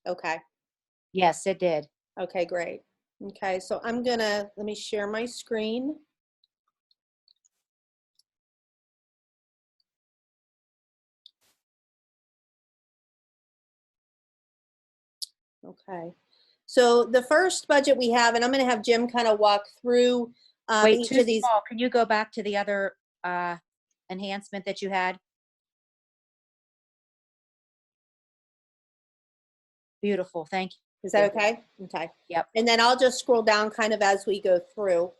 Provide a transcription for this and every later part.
Okay. Yes, it did. Okay, great. Okay, so let me share my screen. Okay, so the first budget we have, and I'm going to have Jim kind of walk through Wait, each too of these. small. Can you go back to the other enhancement that you had? Beautiful, thank you. Is that okay? Okay. Yep. And then I'll just scroll down kind of as we go through.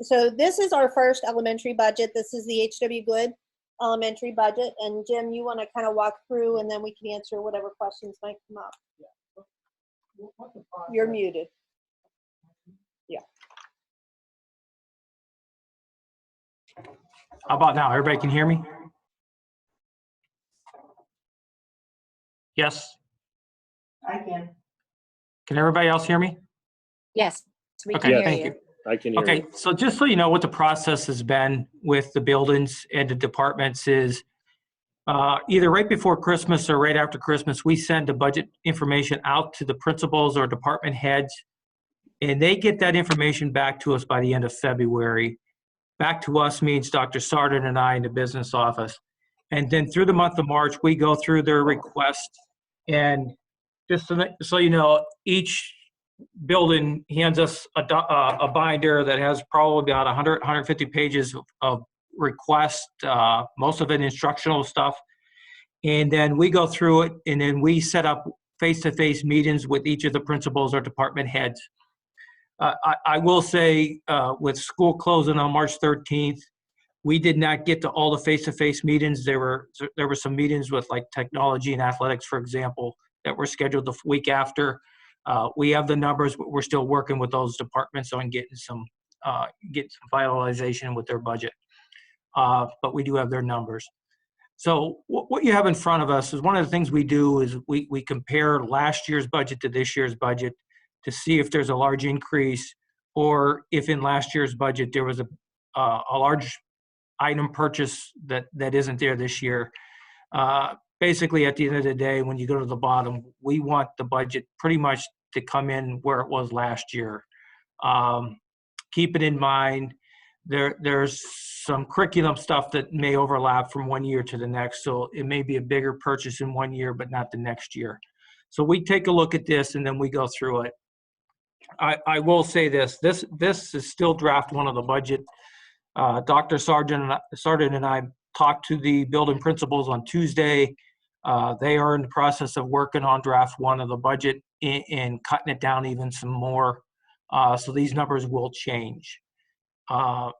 So this is our first elementary budget. This is the H.W. Good elementary budget. And Jim, you want to kind of walk through, and then we can answer whatever questions might come up. You're muted. Yeah. How about now? Everybody can hear me? Yes? I can. Can everybody else hear me? Yes, we Okay, can hear thank you. you. I can hear Okay, you. so just so you know what the process has been with the buildings and the departments is either right before Christmas or right after Christmas, we send the budget information out to the principals or department heads, and they get that information back to us by the end of February. Back to us means Dr. Sarden and I in the business office. And then through the month of March, we go through their request. And just so you know, each building hands us a binder that has probably about 100, 150 pages of requests, most of it instructional stuff. And then we go through it, and then we set up face-to-face meetings with each of the principals or department heads. I will say with school closing on March 13th, we did not get to all the face-to-face meetings. There were some meetings with like technology and athletics, for example, that were scheduled the week after. We have the numbers, but we're still working with those departments on getting some finalization with their budget. But we do have their numbers. So what you have in front of us is one of the things we do is we compare last year's budget to this year's budget to see if there's a large increase, or if in last year's budget there was a large item purchase that isn't there this year. Basically, at the end of the day, when you go to the bottom, we want the budget pretty much to come in where it was last year. Keep it in mind, there's some curriculum stuff that may overlap from one year to the next, so it may be a bigger purchase in one year, but not the next year. So we take a look at this, and then we go through it. I will say this is still draft one of the budget. Dr. Sarden and I talked to the building principals on Tuesday. They are in the process of working on draft one of the budget and cutting it down even some more. So these numbers will change. So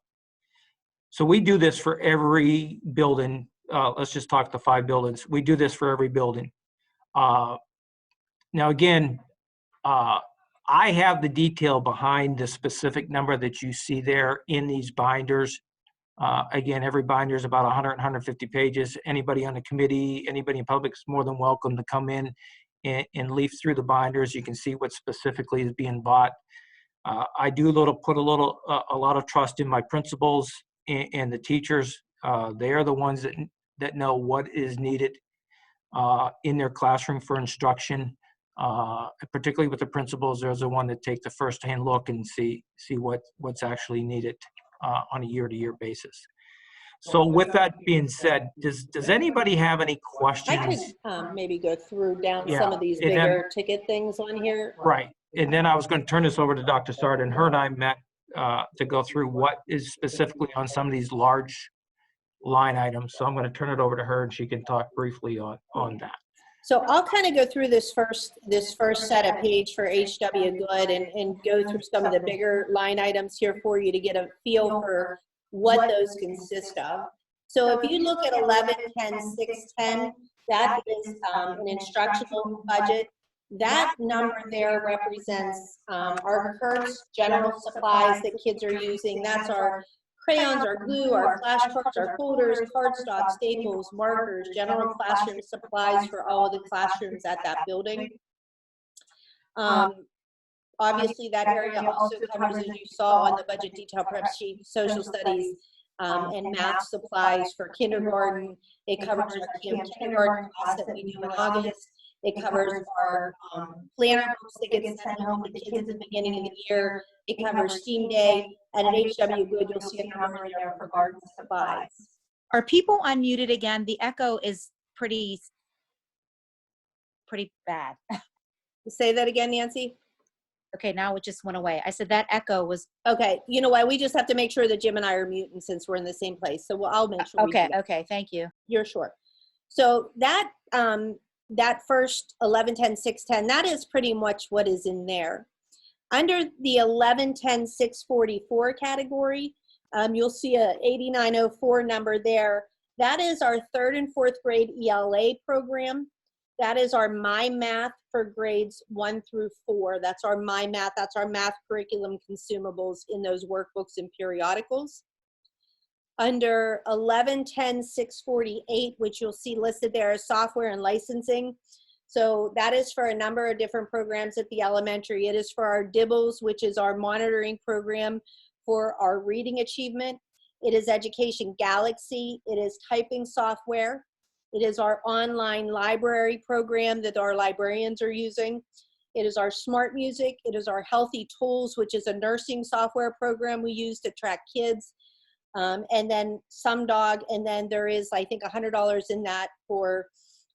we do this for every building. Let's just talk the 5 buildings. We do this for every building. Now again, I have the detail behind the specific number that you see there in these binders. Again, every binder is about 100, 150 pages. Anybody on the committee, anybody in public is more than welcome to come in and leaf through the binders. You can see what specifically is being bought. I do put a lot of trust in my principals and the teachers. They are the ones that know what is needed in their classroom for instruction. Particularly with the principals, there's the one that take the first-hand look and see what's actually needed on a year-to-year basis. So with that being said, does anybody have any questions? I could maybe go through down Yeah, some of these and then- bigger ticket things on here. Right, and then I was going to turn this over to Dr. Sarden. Her and I met to go through what is specifically on some of these large line items. So I'm going to turn it over to her, and she can talk briefly on that. So I'll kind of go through this first set of page for HW Good and go through some of the bigger line items here for you to get a feel for what those consist of. So if you look at 11-10-610, that is an instructional budget. That number there represents our Kurtz general supplies that kids are using. That's our crayons, our glue, our flashcards, our folders, cardstock, staples, markers, general classroom supplies for all of the classrooms at that building. Obviously, that area also covers, as you saw on the budget detail prep sheet, social studies and math supplies for kindergarten. It covers our kindergarten class that we do in August. It covers our planner books that get sent home to the kids at the beginning of the year. It covers Steam Day, and at HW Good, you'll see a number in there for garden supplies. Are people unmuted again? The echo is pretty bad. Say that again, Nancy. Okay, now it just went away. I said that echo was, Okay, you know what? We just have to make sure that Jim and I are muting since we're in the same place. So I'll make sure. okay, okay, thank you. You're sure. So that that first 1110-610, that is pretty much what is in there. Under the 1110-644 category, you'll see a 8904 number there. That is our 3rd and 4th grade ELA program. That is our My Math for grades 1 through 4. That's our My Math. That's our math curriculum consumables in those workbooks and periodicals. Under 1110-648, which you'll see listed there as software and licensing. So that is for a number of different programs at the elementary. It is for our DIBBLES, which is our monitoring program for our reading achievement. It is Education Galaxy. It is typing software. It is our online library program that our librarians are using. It is our Smart Music. It is our Healthy Tools, which is a nursing software program we use to track kids. And then SumDog, and then there is, I think, $100 in that for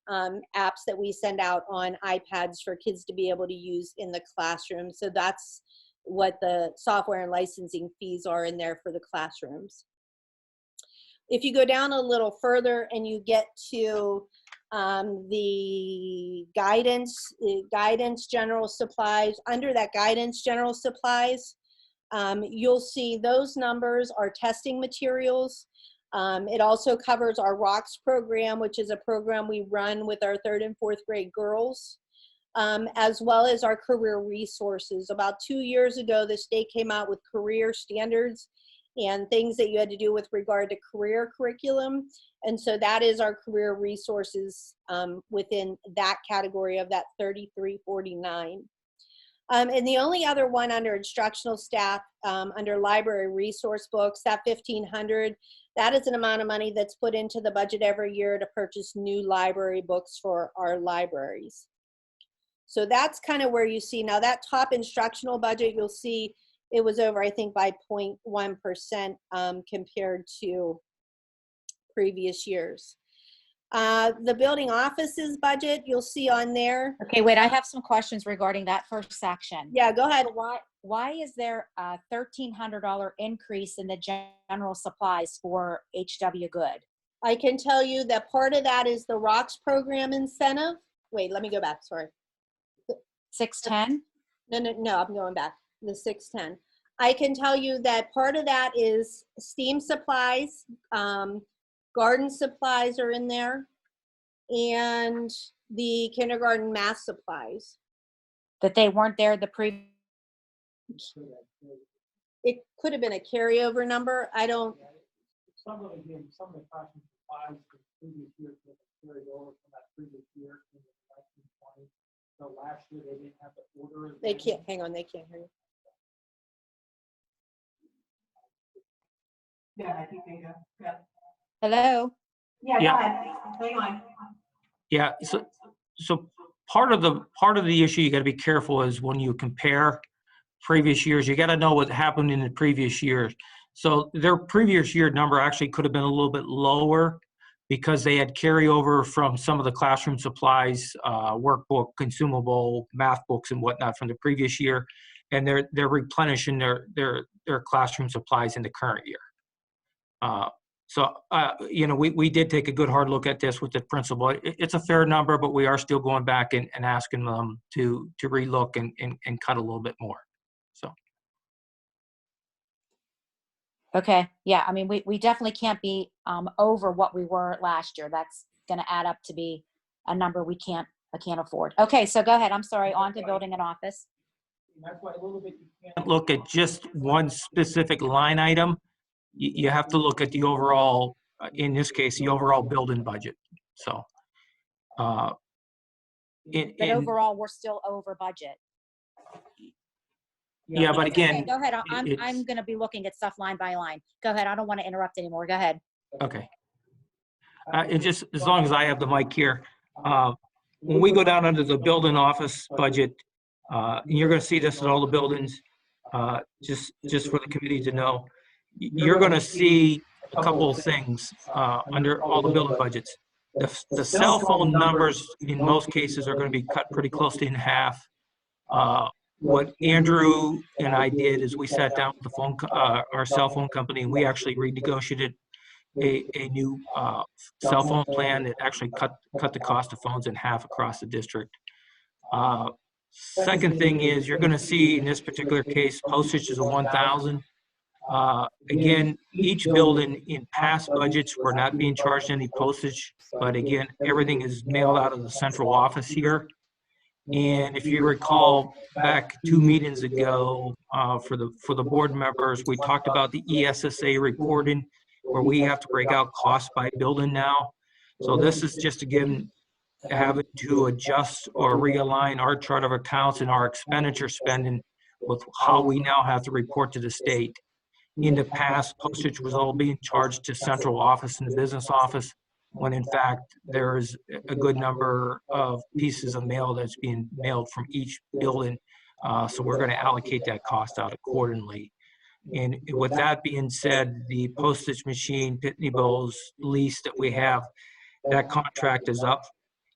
apps that we send out on iPads for kids to be able to use in the classroom. So that's what the software and licensing fees are in there for the classrooms. If you go down a little further and you get to the guidance general supplies, under that guidance general supplies, you'll see those numbers are testing materials. It also covers our ROCKS program, which is a program we run with our 3rd and 4th grade girls, as well as our career resources. About 2 years ago, the state came out with career standards and things that you had to do with regard to career curriculum. And so that is our career resources within that category of that 3349. And the only other one under instructional staff, under library resource books, that 1,500, that is an amount of money that's put into the budget every year to purchase new library books for our libraries. So that's kind of where you see now that top instructional budget, you'll see it was over, I think, by 0.1% compared to previous years. The building offices budget, you'll see on there. Okay, wait, I have some questions regarding that first section. Yeah, go ahead. Why is there a $1,300 increase in the general supplies for HW Good? I can tell you that part of that is the ROCKS program incentive. Wait, let me go back, sorry. 610? No, I'm going back. The 610. I can tell you that part of that is STEAM supplies, garden supplies are in there, and the kindergarten math supplies. That they weren't there the previous. It could have been a carryover number. I don't. Some of the classroom supplies from previous years carried over from that previous year in 1920. So last year they didn't have the order. They can't, hang on, they can't hear you. Yeah, I think they go. Yeah. Hello? Yeah, Yeah. go ahead. Hang on. Yeah, so part of the issue you got to be careful is when you compare previous years, you got to know what happened in the previous years. So their previous year number actually could have been a little bit lower because they had carryover from some of the classroom supplies, workbook, consumable, math books, and whatnot from the previous year, and they're replenishing their classroom supplies in the current year. We did take a good hard look at this with the principal. It's a fair number, but we are still going back and asking them to relook and cut a little bit more. So. Okay, yeah, I mean, we definitely can't be over what we were last year. That's gonna add up to be a number I can't afford. Okay, so go ahead, I'm sorry, on to building an office. That's why a little bit you can't look at just one specific line item. You have to look at the overall, in this case, the overall building budget. So. But overall, we're still over budget. Yeah, but again. Okay, go ahead, I'm gonna be looking at stuff line by line. Go ahead, I don't want to interrupt anymore, go ahead. Okay. And just as long as I have the mic here, when we go down under the building office budget, and you're going to see this at all the buildings, just for the committee to know, you're going to see a couple of things under all the building budgets. The cell phone numbers in most cases are going to be cut pretty close to in half. What Andrew and I did is we sat down with our cell phone company, and we actually renegotiated a new cell phone plan that actually cut the cost of phones in half across the district. Second thing is you're going to see in this particular case, postage is a 1,000. Again, each building in past budgets, we're not being charged any postage, but again, everything is mailed out of the central office here. And if you recall back 2 meetings ago, for the board members, we talked about the ESSA reporting, where we have to break out costs by building now. So this is just again having to adjust or realign our chart of accounts and our expenditure spending with how we now have to report to the state. In the past, postage was all being charged to central office and the business office, when in fact there is a good number of pieces of mail that's being mailed from each building. So we're going to allocate that cost out accordingly. And with that being said, the postage machine Pitney Bowes lease that we have, that contract is up,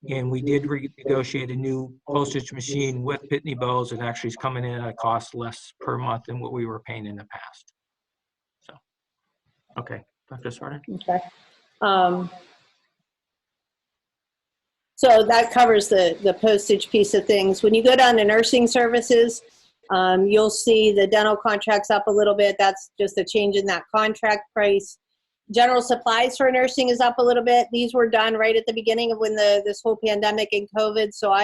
and we did renegotiate a new postage machine with Pitney Bowes. It actually is coming in at a cost less per month than what we were paying in the past. So, okay, Dr. Sarden. Okay. So that covers the postage piece of things. When you go down to nursing services, you'll see the dental contract's up a little bit. That's just a change in that contract price. General supplies for nursing is up a little bit. These were done right at the beginning of when this whole pandemic and COVID. So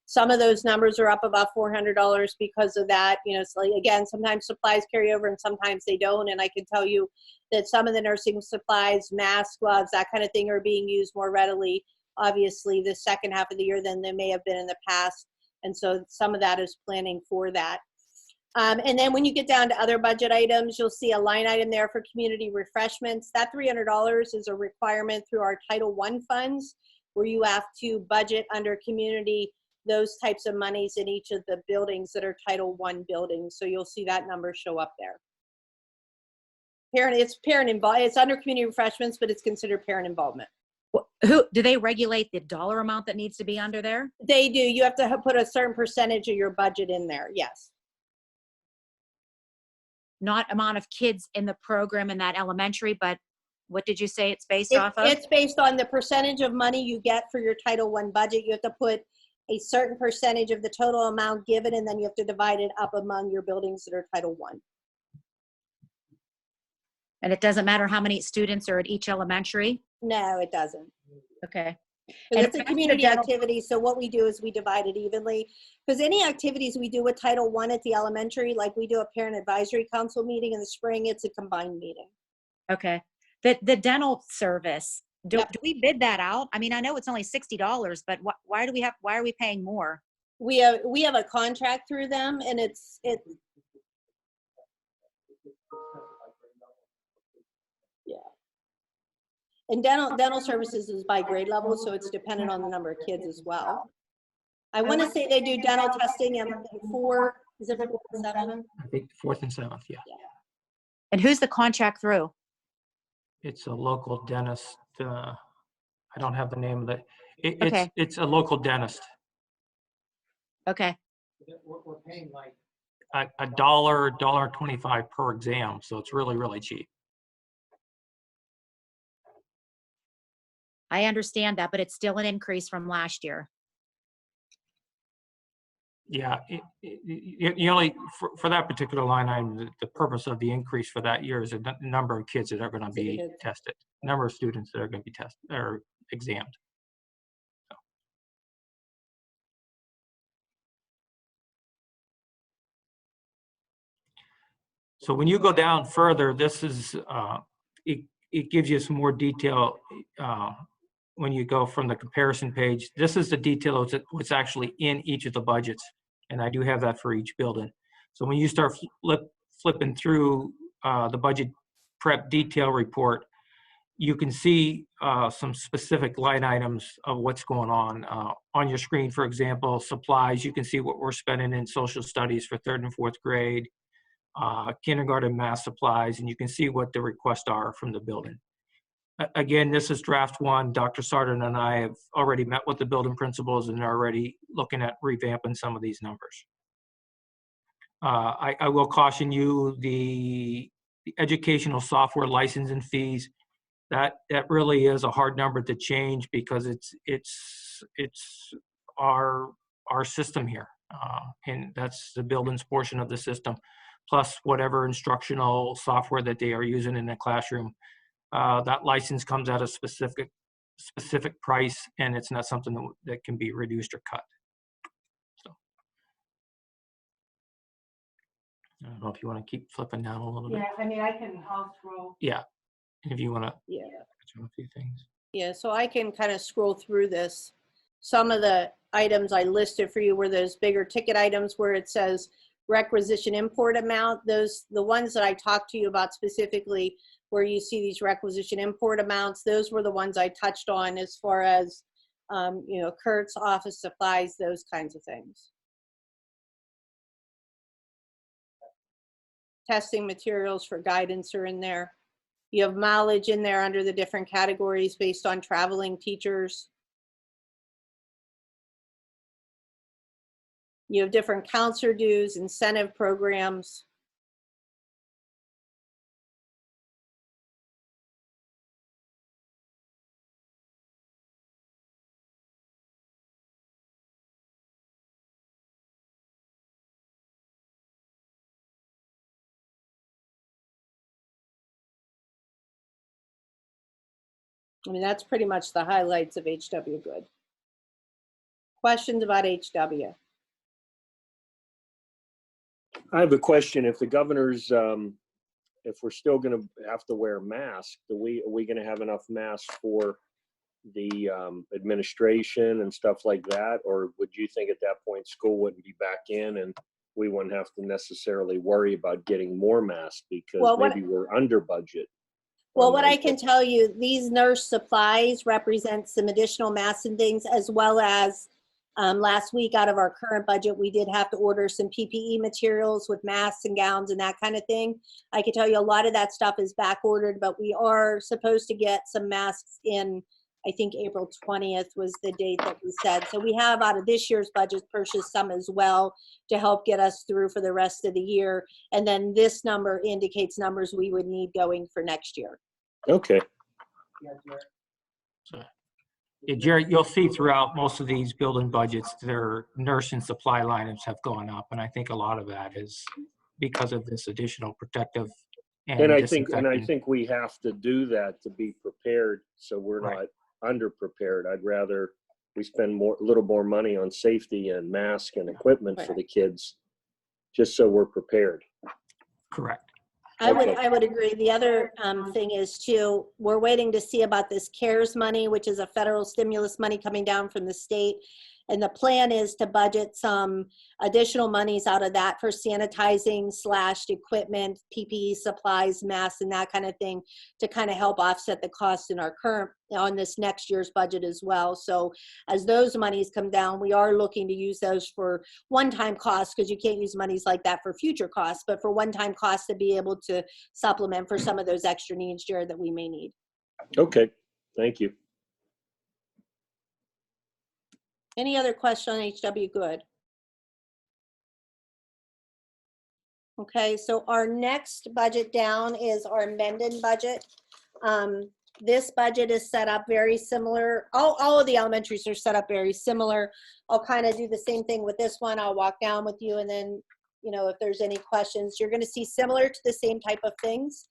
some of those numbers are up about $400 because of that. You know, so again, sometimes supplies carry over and sometimes they don't. And I can tell you that some of the nursing supplies, masks, gloves, that kind of thing are being used more readily, obviously, the second half of the year than they may have been in the past. And so some of that is planning for that. And then when you get down to other budget items, you'll see a line item there for community refreshments. That $300 is a requirement through our Title I funds, where you have to budget under community those types of monies in each of the buildings that are Title I buildings. So you'll see that number show up there. It's under community refreshments, but it's considered parent involvement. Who do they regulate the dollar amount that needs to be under there? They do. You have to put a certain percentage of your budget in there. Yes. Not amount of kids in the program in that elementary, but what did you say it's based off of? It's based on the percentage of money you get for your Title I budget. You have to put a certain percentage of the total amount given, and then you have to divide it up among your buildings that are Title I. And it doesn't matter how many students are at each elementary? No, it doesn't. Okay. And it's a community activity, so what we do is we divide it evenly. Because any activities we do with Title I at the elementary, like we do a parent advisory council meeting in the spring, it's a combined meeting. Okay. The dental service, do we bid that out? I mean, I know it's only $60, but why are we paying more? We have a contract through them, and it's and dental services is by grade level, so it's dependent on the number of kids as well. I want to say they do dental testing in 4, is it 4 and 7? I think 4th and 7th, yeah. And who's the contract through? It's a local dentist. I don't have the name of it. Okay. It's a local dentist. Okay. We're paying like $1.25 per exam, so it's really, really cheap. I understand that, but it's still an increase from last year. Yeah, you only for that particular line item, the purpose of the increase for that year is the number of kids that are going to be tested, number of students that are going to be tested or examined. So when you go down further, this is it gives you some more detail. When you go from the comparison page, this is the detail of what's actually in each of the budgets. And I do have that for each building. So when you start flipping through the budget prep detail report, you can see some specific line items of what's going on your screen. For example, supplies, you can see what we're spending in social studies for 3rd and 4th grade, kindergarten math supplies, and you can see what the requests are from the building. Again, this is draft 1. Dr. Sarden and I have already met with the building principals and are already looking at revamping some of these numbers. I will caution you, the educational software licensing fees, that really is a hard number to change because it's our system here, and that's the building's portion of the system, plus whatever instructional software that they are using in the classroom. That license comes at a specific price, and it's not something that can be reduced or cut. So I don't know if you want to keep flipping down a little bit. Yeah, I mean, I'll scroll. Yeah, and if you want to Yeah. touch on a few things. Yeah, so I can kind of scroll through this. Some of the items I listed for you were those bigger ticket items where it says requisition import amount. Those, the ones that I talked to you about specifically, where you see these requisition import amounts, those were the ones I touched on as far as, you know, Kurt's office supplies, those kinds of things. Testing materials for guidance are in there. You have mileage in there under the different categories based on traveling teachers. You have different counselor dues, incentive programs. I mean, that's pretty much the highlights of HW Good. Questions about HW? I have a question. If the governor's, if we're still going to have to wear masks, are we going to have enough masks for the administration and stuff like that? Or would you think at that point school wouldn't be back in and we wouldn't have to necessarily worry about getting more masks because Well, maybe we're under budget? Well, what I can tell you, these nurse supplies represent some additional masks and things, as well as last week out of our current budget, we did have to order some PPE materials with masks and gowns and that kind of thing. I can tell you a lot of that stuff is back ordered, but we are supposed to get some masks in, I think April 20th was the date that we said. So we have out of this year's budget purchased some as well to help get us through for the rest of the year. And then this number indicates numbers we would need going for next year. Okay. So, yeah, Jared, you'll see throughout most of these building budgets, their nurse and supply items have gone up. And I think a lot of that is because of this additional protective And I think we have to do that to be prepared, so we're not under-prepared. I'd rather we spend a little more money on safety and mask and equipment for the kids, just so we're prepared. Correct. I would agree. The other thing is too, we're waiting to see about this CARES money, which is a federal stimulus money coming down from the state. And the plan is to budget some additional monies out of that for sanitizing / equipment, PPE supplies, masks, and that kind of thing to kind of help offset the cost in our current, on this next year's budget as well. So as those monies come down, we are looking to use those for one-time costs, because you can't use monies like that for future costs, but for one-time costs to be able to supplement for some of those extra needs, Jared, that we may need. Okay, thank you. Any other question on HW Good? Okay, so our next budget down is our amended budget. This budget is set up very similar. All of the elementaries are set up very similar. I'll kind of do the same thing with this one. I'll walk down with you, and then, you know, if there's any questions, you're going to see similar to the same type of things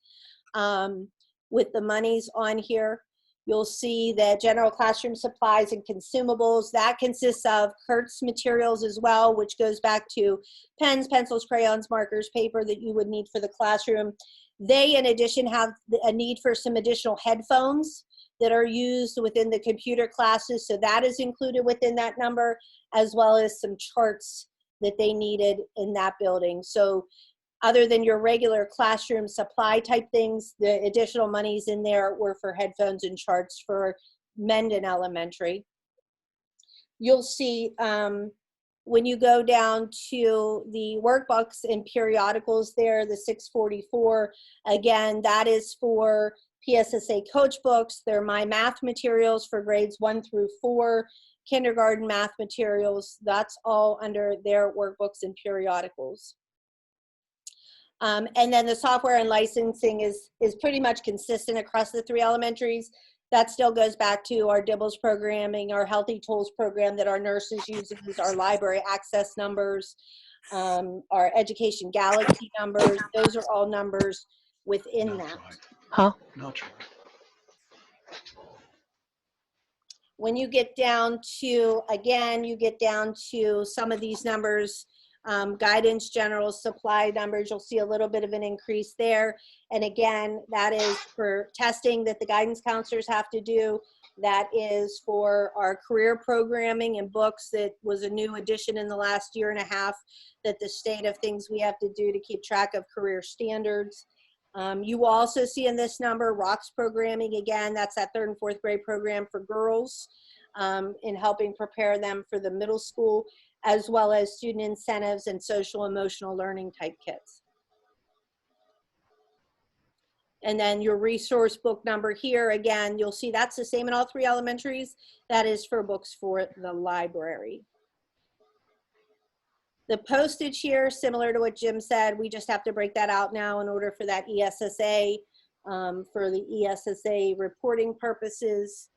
with the monies on here. You'll see that general classroom supplies and consumables, that consists of Kurt's materials as well, which goes back to pens, pencils, crayons, markers, paper that you would need for the classroom. They, in addition, have a need for some additional headphones that are used within the computer classes. So that is included within that number, as well as some charts that they needed in that building. So Other than your regular classroom supply type things, the additional monies in there were for headphones and charts for Mendon Elementary. You'll see when you go down to the workbooks and periodicals there, the 644, again, that is for PSSA coach books. They're my math materials for grades 1 through 4, kindergarten math materials. That's all under their workbooks and periodicals. And then the software and licensing is pretty much consistent across the 3 elementaries. That still goes back to our DIBBLS programming, our Healthy Tools program that our nurses use, our library access numbers, our Education Galaxy numbers. Those are all numbers within that. Huh? When you get down to, again, you get down to some of these numbers, guidance, general supply numbers, you'll see a little bit of an increase there. And again, that is for testing that the guidance counselors have to do. That is for our career programming and books that was a new addition in the last year and a half, that the state of things we have to do to keep track of career standards. You will also see in this number ROCKS programming. Again, that's that 3rd and 4th grade program for girls in helping prepare them for the middle school, as well as student incentives and social emotional learning type kits. And then your resource book number here, again, you'll see that's the same in all 3 elementaries. That is for books for the library. The postage here, similar to what Jim said, we just have to break that out now in order for that ESSA, for the ESSA reporting purposes.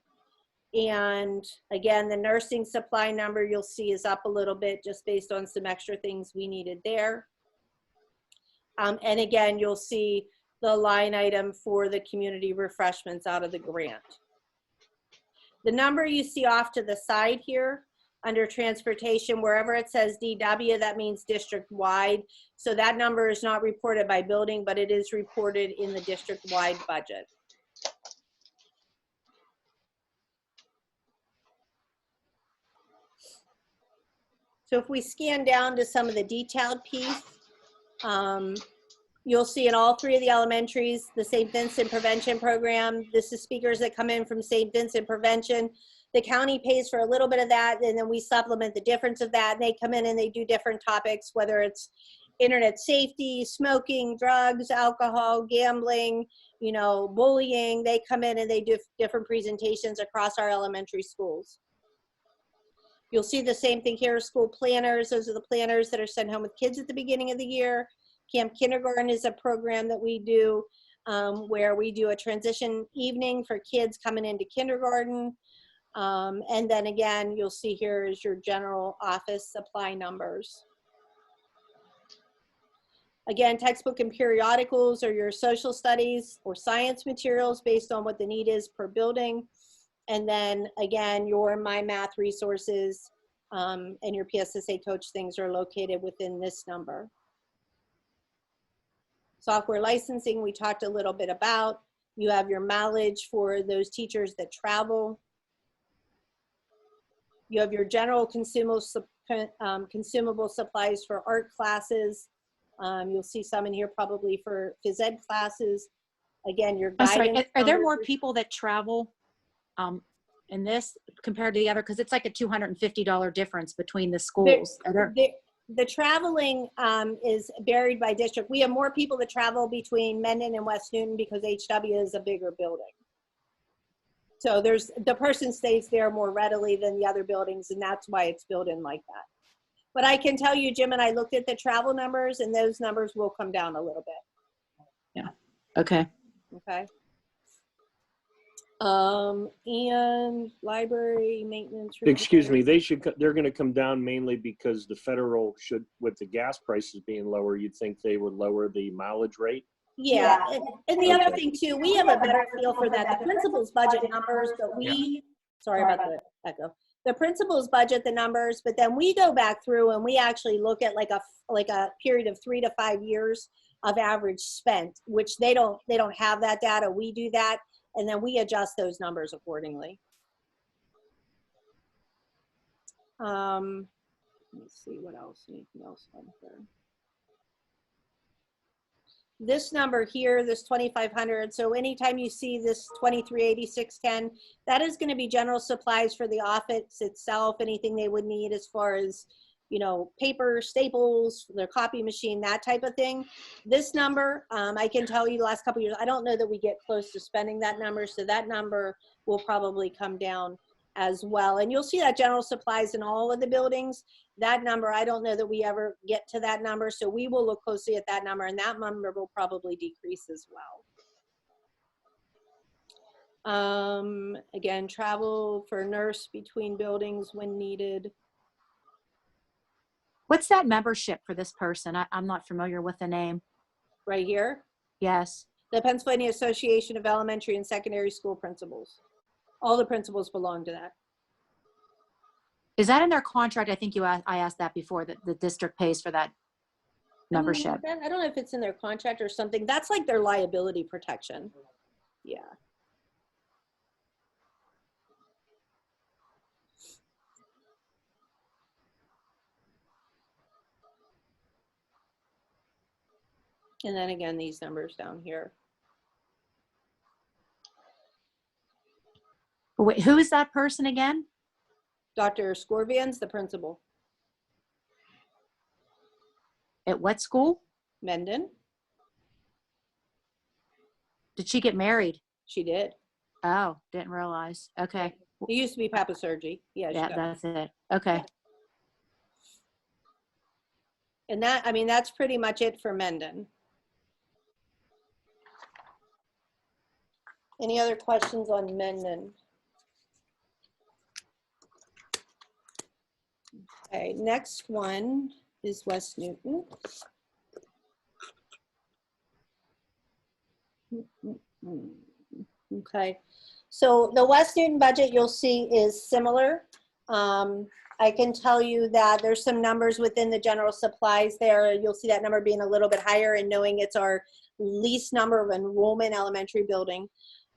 And again, the nursing supply number you'll see is up a little bit just based on some extra things we needed there. And again, you'll see the line item for the community refreshments out of the grant. The number you see off to the side here under transportation, wherever it says DW, that means district-wide. So that number is not reported by building, but it is reported in the district-wide budget. So if we scan down to some of the detailed piece, you'll see in all 3 of the elementaries, the St. Vincent Prevention Program. This is speakers that come in from St. Vincent Prevention. The county pays for a little bit of that, and then we supplement the difference of that. And they come in and they do different topics, whether it's internet safety, smoking, drugs, alcohol, gambling, you know, bullying. They come in and they do different presentations across our elementary schools. You'll see the same thing here, school planners. Those are the planners that are sent home with kids at the beginning of the year. Camp Kindergarten is a program that we do where we do a transition evening for kids coming into kindergarten. And then again, you'll see here is your general office supply numbers. Again, textbook and periodicals are your social studies or science materials based on what the need is per building. And then again, your My Math resources and your PSSA coach things are located within this number. Software licensing, we talked a little bit about. You have your mileage for those teachers that travel. You have your general consumable supplies for art classes. You'll see some in here probably for phys ed classes. Again, your guidance. I'm sorry, are there more people that travel in this compared to the other? Because it's like a $250 difference between the schools. The traveling is varied by district. We have more people that travel between Mendon and West Newton because HW is a bigger building. So the person stays there more readily than the other buildings, and that's why it's built in like that. But I can tell you, Jim and I looked at the travel numbers, and those numbers will come down a little bit. Yeah. Okay. Okay. And library maintenance. Excuse me, they're going to come down mainly because the federal should, with the gas prices being lower, you'd think they would lower the mileage rate. Yeah, and the other thing too, we have a better feel for that. The principal's budget numbers, but we, sorry about the echo. The principal's budget the numbers, but then we go back through and we actually look at like a period of 3 to 5 years of average spent, which they don't have that data. We do that, and then we adjust those numbers accordingly. Let me see what else. Anything else on here? this number here, this 2,500, so anytime you see this 238610, that is going to be general supplies for the office itself, anything they would need as far as, you know, paper, staples, their copy machine, that type of thing. This number, I can tell you the last couple of years, I don't know that we get close to spending that number, so that number will probably come down as well. And you'll see that general supplies in all of the buildings. That number, I don't know that we ever get to that number, so we will look closely at that number, and that number will probably decrease as well. Again, travel for nurse between buildings when needed. What's that membership for this person? I'm not familiar with the name. Right here, Yes. the Pennsylvania Association of Elementary and Secondary School Principals. All the principals belong to that. Is that in their contract? I think I asked that before, that the district pays for that membership. I don't know if it's in their contract or something. That's like their liability protection. Yeah. And then again, these numbers down here. Wait, who is that person again? Dr. Scorvian's the principal. At what school? Mendon, Did she get married? she did. Oh, didn't realize. Okay. It used to be Papa Sergi. Yeah, she Yeah, got- that's it. Okay. and that, I mean, that's pretty much it for Mendon. Any other questions on Mendon? Okay, next one is West Newton. Okay, so the West Newton budget you'll see is similar. I can tell you that there's some numbers within the general supplies there. You'll see that number being a little bit higher, and knowing it's our least number of enrollment elementary building.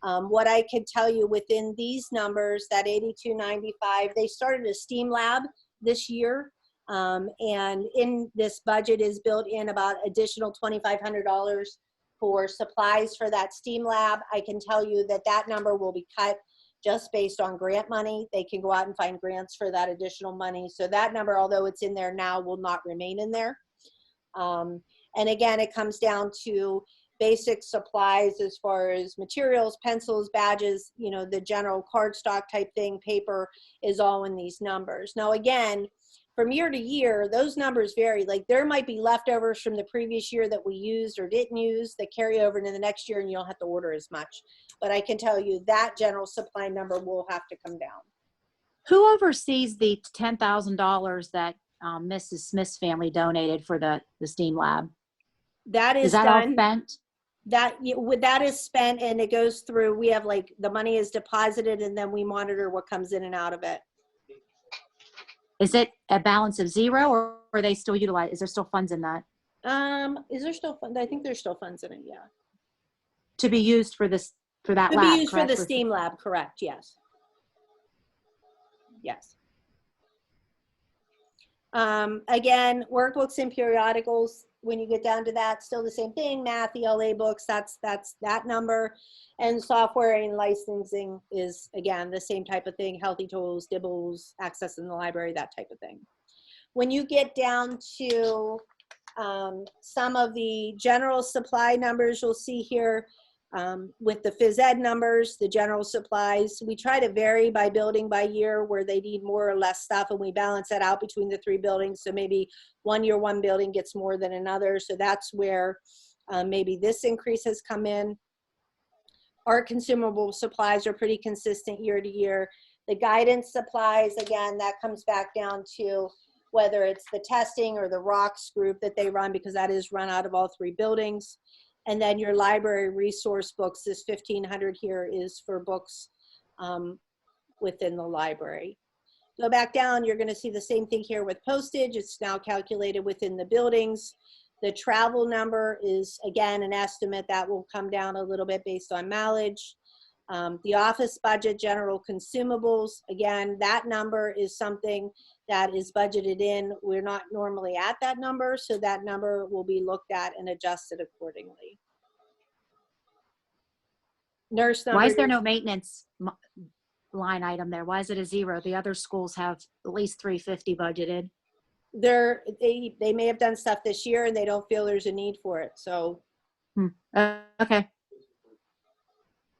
What I could tell you within these numbers, that 8295, they started a STEAM lab this year. And in this budget is built in about additional $2,500 for supplies for that STEAM lab. I can tell you that that number will be cut just based on grant money. They can go out and find grants for that additional money. So that number, although it's in there now, will not remain in there. And again, it comes down to basic supplies as far as materials, pencils, badges, you know, the general cardstock type thing, paper is all in these numbers. Now, again, from year to year, those numbers vary. Like there might be leftovers from the previous year that we used or didn't use that carry over into the next year, and you don't have to order as much. But I can tell you that general supply number will have to come down. Who oversees the $10,000 that Mrs. Smith's family donated for the STEAM lab? That is that all done. spent? That is spent, and it goes through. We have like the money is deposited, and then we monitor what comes in and out of it. Is it a balance of zero, or are they still utilized? Is there still funds in that Is there still funds? I think there's still funds in it. Yeah. to be used for this, for that Could lab? be used for correct? the STEAM lab, correct? Yes. Yes. Again, workbooks and periodicals, when you get down to that, still the same thing. Math, ELA books, that's that number. And software and licensing is, again, the same type of thing. Healthy tools, dibbles, access in the library, that type of thing. When you get down to some of the general supply numbers, you'll see here with the phys ed numbers, the general supplies, we try to vary by building by year where they need more or less stuff, and we balance that out between the three buildings. So maybe one year one building gets more than another. So that's where maybe this increase has come in. Our consumable supplies are pretty consistent year to year. The guidance supplies, again, that comes back down to whether it's the testing or the rocks group that they run, because that is run out of all three buildings. And then your library resource books, this 1,500 here is for books within the library. Go back down, you're gonna see the same thing here with postage. It's now calculated within the buildings. The travel number is, again, an estimate that will come down a little bit based on mileage. The office budget, general consumables, again, that number is something that is budgeted in. We're not normally at that number, so that number will be looked at and adjusted accordingly. Nurse number. Why is there no maintenance line item there? Why is it a 0? The other schools have at least 350 budgeted. They may have done stuff this year and they don't feel there's a need for it. So Okay.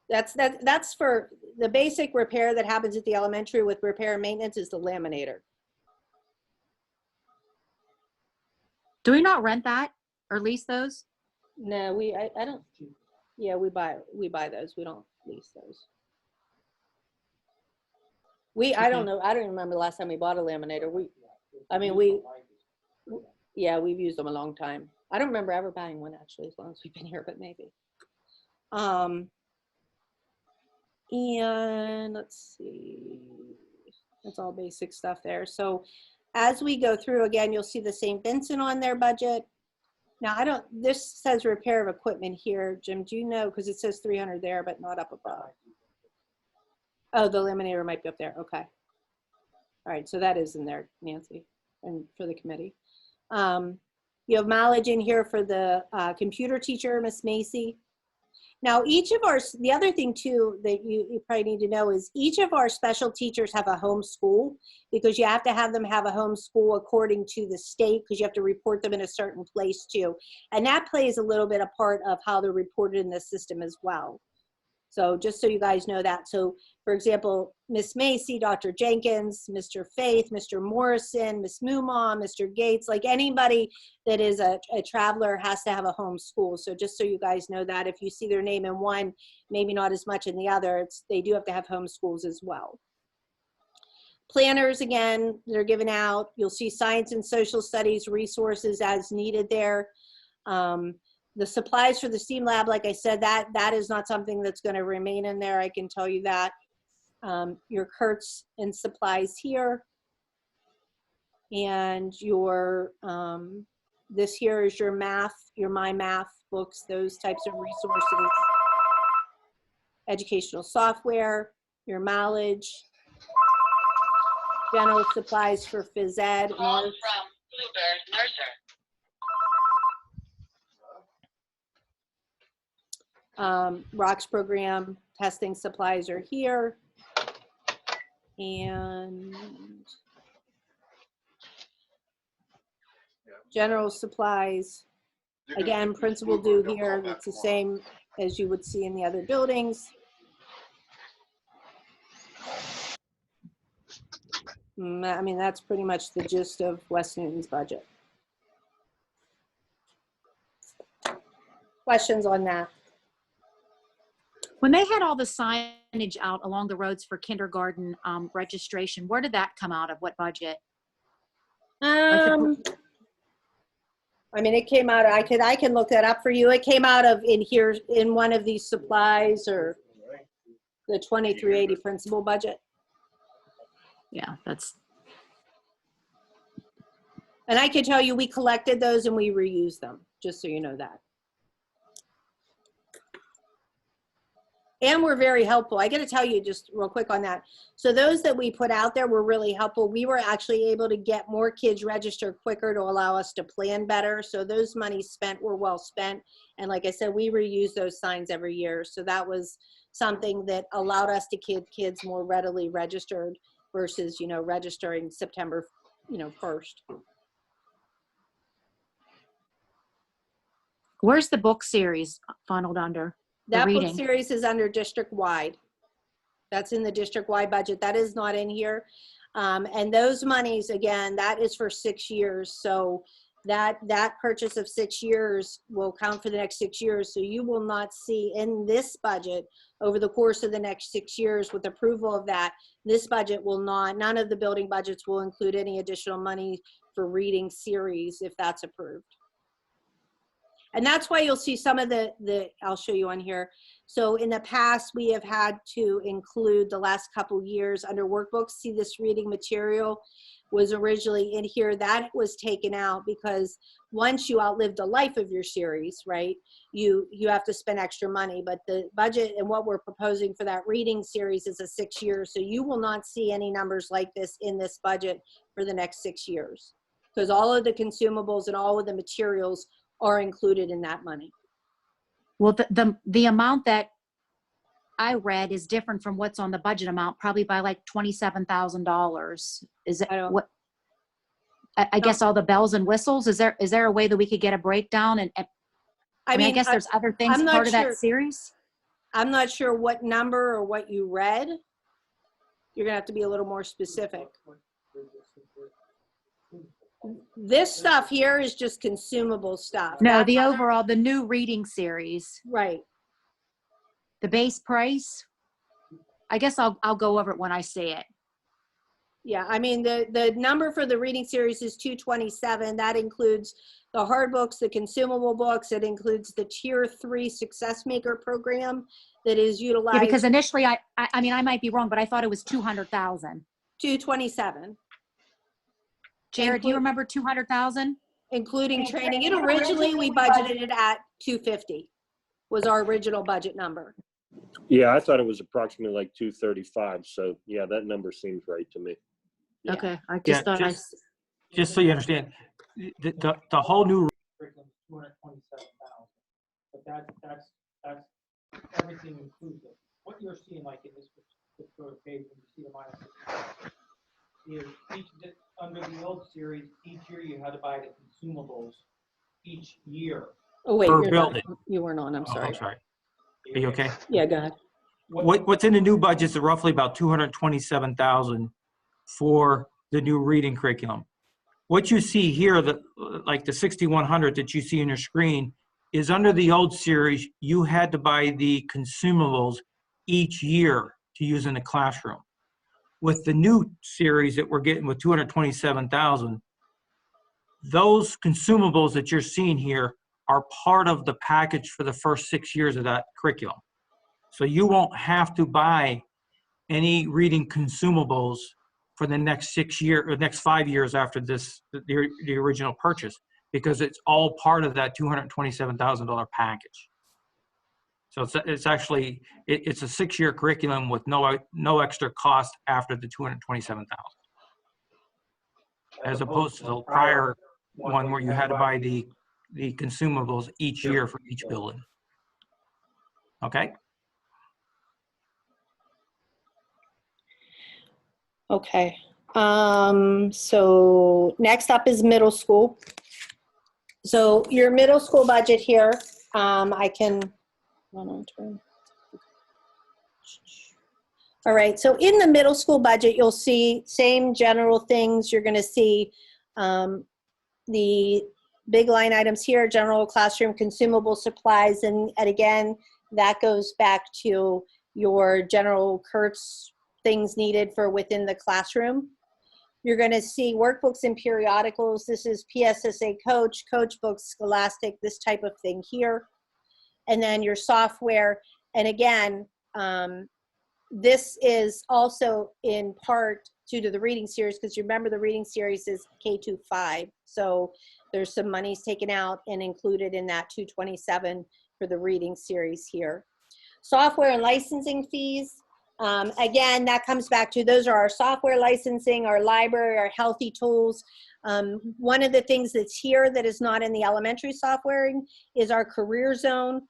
that's for the basic repair that happens at the elementary with repair and maintenance is the laminator. Do we not rent that or lease those? No, I don't. Yeah, we buy those. We don't lease those. I don't know. I don't remember the last time we bought a laminator. Yeah, we've used them a long time. I don't remember ever buying one actually, as long as we've been here, but maybe. And let's see, that's all basic stuff there. So as we go through again, you'll see the St. Vincent on their budget. Now this says repair of equipment here. Jim, do you know, because it says 300 there, but not up above. Oh, the laminator might be up there. Okay. All right, so that is in there, Nancy, and for the committee. You have mileage in here for the computer teacher, Miss Macy. Now, the other thing too that you probably need to know is each of our special teachers have a home school, because you have to have them have a home school according to the state, because you have to report them in a certain place too. And that plays a little bit a part of how they're reported in the system as well. So just so you guys know that. So for example, Miss Macy, Dr. Jenkins, Mr. Faith, Mr. Morrison, Miss Mumon, Mr. Gates, like anybody that is a traveler has to have a home school. So just so you guys know that, if you see their name in one, maybe not as much in the other, they do have to have home schools as well. Planners, again, they're given out. You'll see science and social studies resources as needed there. The supplies for the STEAM lab, like I said, that is not something that's going to remain in there. I can tell you that. Your Kurtz and supplies here. And your, this here is your math, your My Math books, those types of resources. Educational software, your mileage, general supplies for phys ed. Call from Bluebird Mercer. Rocks program testing supplies are here, and general supplies, again, principal due here. It's the same as you would see in the other buildings. I mean, that's pretty much the gist of West Newton's budget. Questions on that? When they had all the signage out along the roads for kindergarten registration, where did that come out of? What budget? I mean, it came out, I can look that up for you. It came out of in here, in one of these supplies, or the 2380 principal budget. Yeah, that's. And I can tell you, we collected those and we reused them, just so you know that. And we're very helpful. I got to tell you just real quick on that. So those that we put out there were really helpful. We were actually able to get more kids registered quicker to allow us to plan better. So those monies spent were well spent. And like I said, we reuse those signs every year. So that was something that allowed us to get kids more readily registered versus, you know, registering September, 1st. Where's the book series funneled under? That book series is under district-wide. That's in the district-wide budget. That is not in here. And those monies, again, that is for 6 years. So that purchase of 6 years will count for the next 6 years. So you will not see in this budget over the course of the next 6 years, with approval of that, this budget will not, none of the building budgets will include any additional money for reading series if that's approved. And that's why you'll see some of the I'll show you on here. So in the past, we have had to include the last couple years under workbooks. See, this reading material was originally in here. That was taken out because once you outlive the life of your series, right, you have to spend extra money. But the budget and what we're proposing for that reading series is a 6 years. So you will not see any numbers like this in this budget for the next 6 years, because all of the consumables and all of the materials are included in that money. Well, the amount that I read is different from what's on the budget amount, probably by like $27,000. Is it I don't- what? I guess all the bells and whistles. Is there a way that we could get a breakdown? And I mean, I guess there's other things I'm not part of sure. that series. I'm not sure what number or what you read. You're gonna have to be a little more specific. This stuff here is just consumable stuff. No, That the other- overall, the new reading series, Right. the base price. I guess I'll go over it when I see it. Yeah, I mean, the number for the reading series is 227. That includes the hard books, the consumable books. It includes the Tier 3 Success Maker program that is utilized. Yeah, because initially, I mean, I might be wrong, but I thought it was 200,000. 227, Jared, do you remember 200,000? including training. It originally, we budgeted it at 250 was our original budget number. Yeah, I thought it was approximately like 235. So yeah, that number seems right to me. Yeah. Okay, I Yeah, just thought just so you understand, the whole new curriculum is 227,000. But that's everything inclusive. What you're seeing, like in this particular page, when you see the minus, is under the old series, each year you had to buy the consumables each year. Oh, wait, Per you're building. not, you weren't on, I'm Oh, sorry. I'm sorry. Are you okay? Yeah, go ahead. What's in the new budget is roughly about 227,000 for the new reading curriculum. What you see here, like the 6,100 that you see on your screen, is under the old series, you had to buy the consumables each year to use in the classroom. With the new series that we're getting with 227,000, those consumables that you're seeing here are part of the package for the first 6 years of that curriculum. So you won't have to buy any reading consumables for the next 6 years or next 5 years after the original purchase, because it's all part of that $227,000 package. So it's actually it's a 6-year curriculum with no extra cost after the $227,000, as opposed to the prior one where you had to buy the consumables each year for each building. Okay. Okay. So next up is middle school. So your middle school budget here, I can, all right, so in the middle school budget, you'll see same general things. You're gonna see the big line items here, general classroom consumable supplies, and again, that goes back to your general Kurtz things needed for within the classroom. You're going to see workbooks and periodicals. This is PSSA Coach, Coach Books, Scholastic, this type of thing here. And then your software. And again, this is also in part due to the reading series, because you remember the reading series is K-5. So there's some monies taken out and included in that 227 for the reading series here. Software and licensing fees. Again, that comes back to those are our software licensing, our library, our healthy tools. One of the things that's here that is not in the elementary software is our career zone.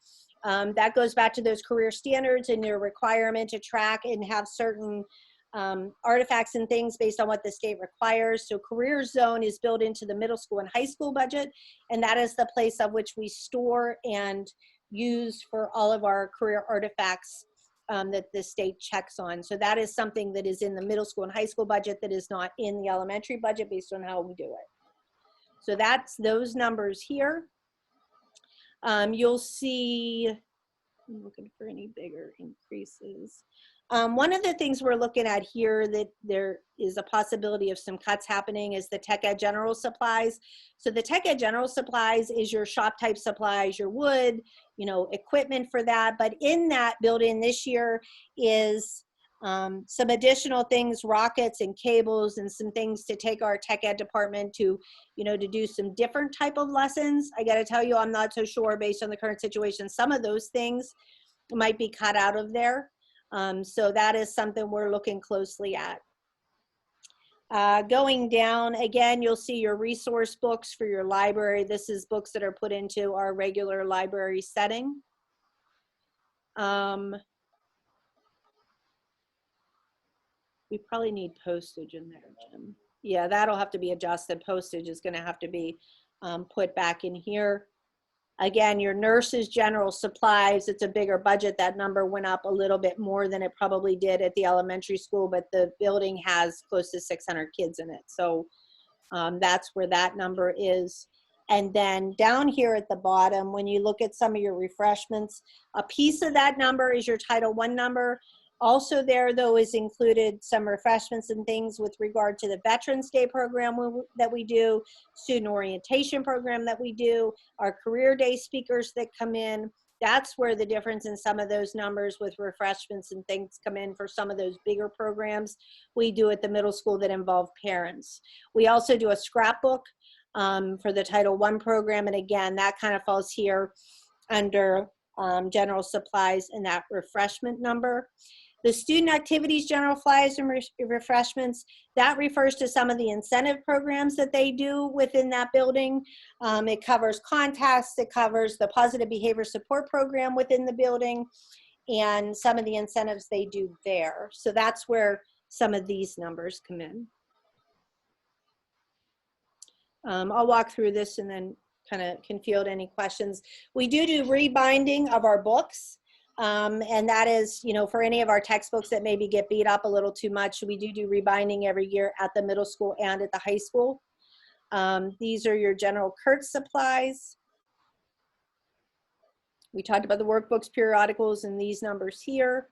That goes back to those career standards and your requirement to track and have certain artifacts and things based on what the state requires. So career zone is built into the middle school and high school budget, and that is the place of which we store and use for all of our career artifacts that the state checks on. So that is something that is in the middle school and high school budget that is not in the elementary budget based on how we do it. So that's those numbers here. You'll see, I'm looking for any bigger increases. One of the things we're looking at here that there is a possibility of some cuts happening is the Tech Ed General Supplies. So the Tech Ed General Supplies is your shop type supplies, your wood, equipment for that. But in that built in this year is some additional things, rockets and cables and some things to take our Tech Ed department to, to do some different type of lessons. I got to tell you, I'm not so sure based on the current situation. Some of those things might be cut out of there. So that is something we're looking closely at. Going down, again, you'll see your resource books for your library. This is books that are put into our regular library setting. We probably need postage in there, Jim. Yeah, that'll have to be adjusted. Postage is gonna have to be put back in here. Again, your nurses, general supplies, it's a bigger budget. That number went up a little bit more than it probably did at the elementary school, but the building has close to 600 kids in it. So that's where that number is. And then down here at the bottom, when you look at some of your refreshments, a piece of that number is your Title I number. Also there, though, is included some refreshments and things with regard to the Veterans Day program that we do, student orientation program that we do, our career day speakers that come in. That's where the difference in some of those numbers with refreshments and things come in for some of those bigger programs we do at the middle school that involve parents. We also do a scrapbook for the Title I program, and again, that kind of falls here under general supplies and that refreshment number. The student activities, general supplies and refreshments, that refers to some of the incentive programs that they do within that building. It covers contests, it covers the positive behavior support program within the building, and some of the incentives they do there. So that's where some of these numbers come in. I'll walk through this and then kind of can field any questions. We do rebinding of our books. And that is, you know, for any of our textbooks that maybe get beat up a little too much, we do rebinding every year at the middle school and at the high school. These are your general Kurtz supplies. We talked about the workbooks, periodicals, and these numbers here.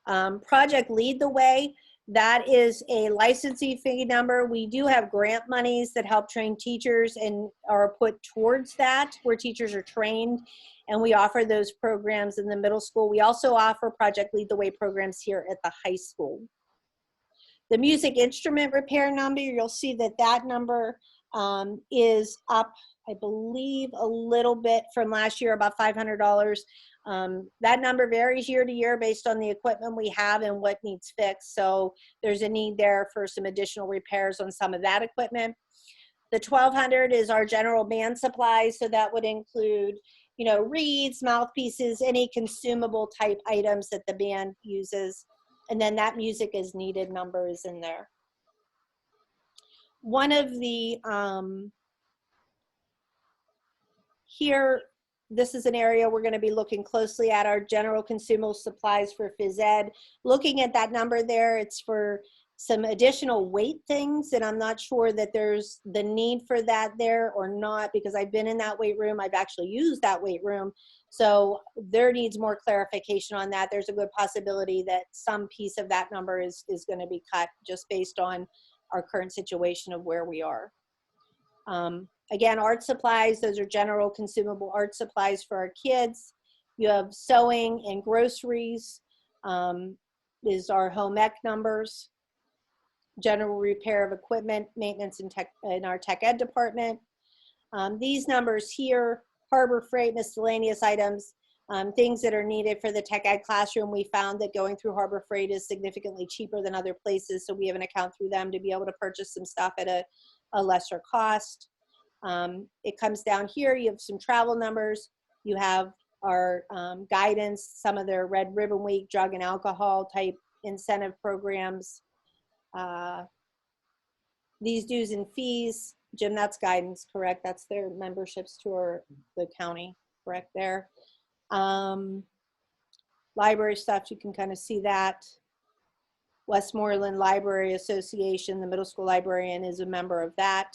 Project Lead the Way, that is a licensing fee number. We do have grant monies that help train teachers and are put towards that, where teachers are trained, and we offer those programs in the middle school. We also offer Project Lead the Way programs here at the high school. The music instrument repair number, you'll see that that number is up, I believe, a little bit from last year, about $500. That number varies year to year based on the equipment we have and what needs fixed. So there's a need there for some additional repairs on some of that equipment. The $1,200 is our general band supplies. So that would include, you know, reeds, mouthpieces, any consumable type items that the band uses. And then that music is needed number is in there. One of the, here, this is an area we're going to be looking closely at, our general consumable supplies for phys ed. Looking at that number there, it's for some additional weight things, and I'm not sure that there's the need for that there or not, because I've been in that weight room. I've actually used that weight room. So there needs more clarification on that. There's a good possibility that some piece of that number is going to be cut just based on our current situation of where we are. Again, art supplies, those are general consumable art supplies for our kids. You have sewing and groceries, is our home ec numbers. General repair of equipment, maintenance and tech in our tech ed department. These numbers here, harbor freight, miscellaneous items, things that are needed for the tech ed classroom. We found that going through harbor freight is significantly cheaper than other places, so we have an account through them to be able to purchase some stuff at a lesser cost. It comes down here, you have some travel numbers, you have our guidance, some of their Red Ribbon Week, drug and alcohol type incentive programs. These dues and fees, Jim, that's guidance, correct? That's their memberships to the county, correct there? Library stuff, you can kind of see that. Westmoreland Library Association, the middle school librarian is a member of that.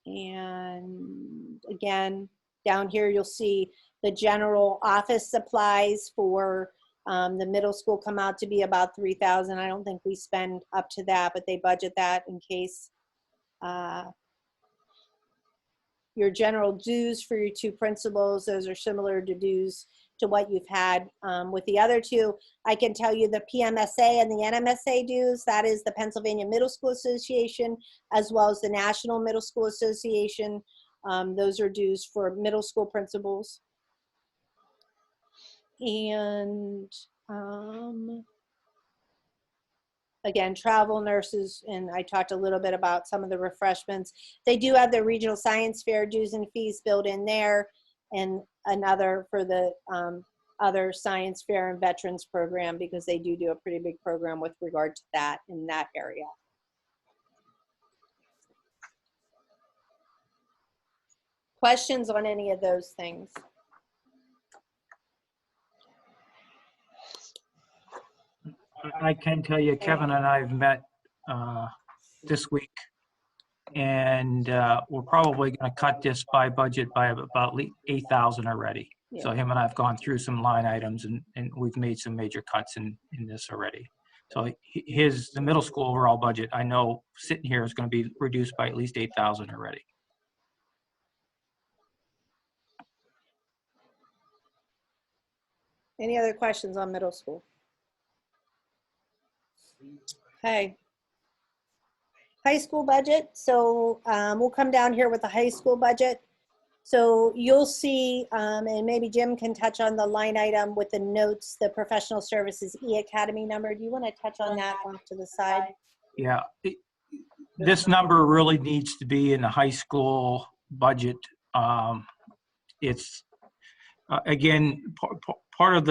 And again, down here you'll see the general office supplies for the middle school come out to be about $3,000. I don't think we spend up to that, but they budget that in case. Your general dues for your two principals, those are similar to dues to what you've had with the other two. I can tell you the PMSA and the NMSA dues, that is the Pennsylvania Middle School Association, as well as the National Middle School Association. Those are dues for middle school principals. And again, travel, nurses, and I talked a little bit about some of the refreshments. They do have the regional science fair dues and fees built in there, and another for the other science fair and veterans program, because they do a pretty big program with regard to that in that area. Questions on any of those things? I can tell you, Kevin and I have met this week, and we're probably going to cut this by budget by about 8,000 already. Yeah. So him and I have gone through some line items, and we've made some major cuts in this already. So the middle school overall budget, I know sitting here, is going to be reduced by at least 8,000 already. Any other questions on middle school? Okay. High school budget. So we'll come down here with the high school budget. So you'll see, and maybe Jim can touch on the line item with the notes, the professional services E-Academy number. Do you want to touch on that off to the side? Yeah, this number really needs to be in the high school budget. It's, again, part of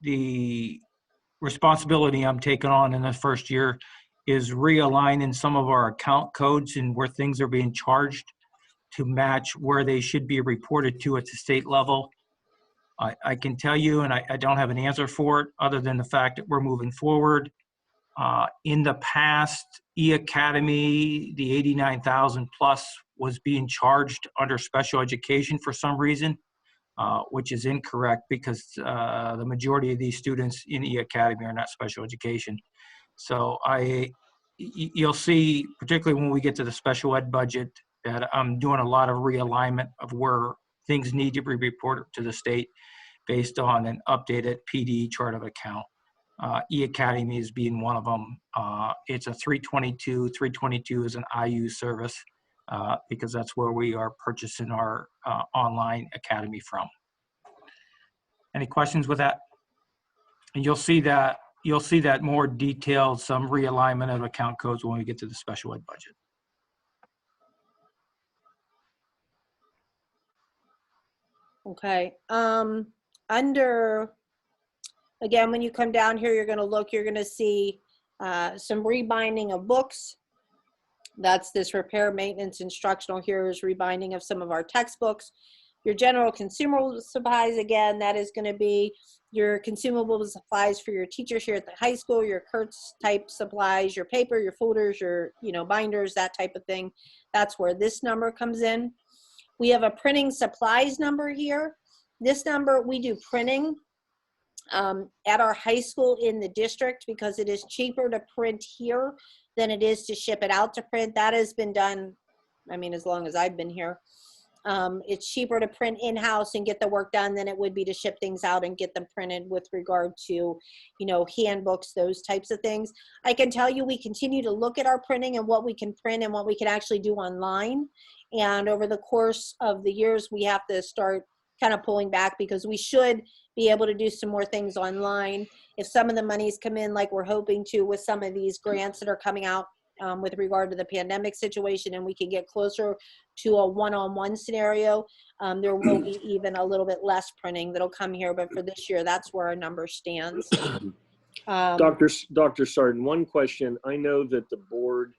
the responsibility I'm taking on in the first year is realigning some of our account codes and where things are being charged to match where they should be reported to at the state level. I can tell you, and I don't have an answer for it other than the fact that we're moving forward. In the past, E-Academy, the 89,000 plus was being charged under special education for some reason, which is incorrect because the majority of these students in E-Academy are not special education. So you'll see, particularly when we get to the special ed budget, that I'm doing a lot of realignment of where things need to be reported to the state based on an updated PD chart of account. E-Academy is being one of them. It's a 322. 322 is an IU service because that's where we are purchasing our online academy from. Any questions with that? And you'll see that more detailed, some realignment of account codes when we get to the special ed budget. Okay. Again, when you come down here, you're going to see some rebinding of books. That's this repair, maintenance, instructional. Here is rebinding of some of our textbooks. Your general consumable supplies, again, that is going to be your consumable supplies for your teachers here at the high school, your Kurtz type supplies, your paper, your folders, your binders, that type of thing. That's where this number comes in. We have a printing supplies number here. This number, we do printing at our high school in the district because it is cheaper to print here than it is to ship it out to print. That has been done, I mean, as long as I've been here. It's cheaper to print in-house and get the work done than it would be to ship things out and get them printed with regard to, handbooks, those types of things. I can tell you we continue to look at our printing and what we can print and what we can actually do online. And over the course of the years, we have to start kind of pulling back because we should be able to do some more things online. If some of the monies come in like we're hoping to with some of these grants that are coming out with regard to the pandemic situation, and we can get closer to a one-on-one scenario, there will be even a little bit less printing that'll come here. But for this year, that's where our number stands. Dr. Sarden, one question. I know that the board,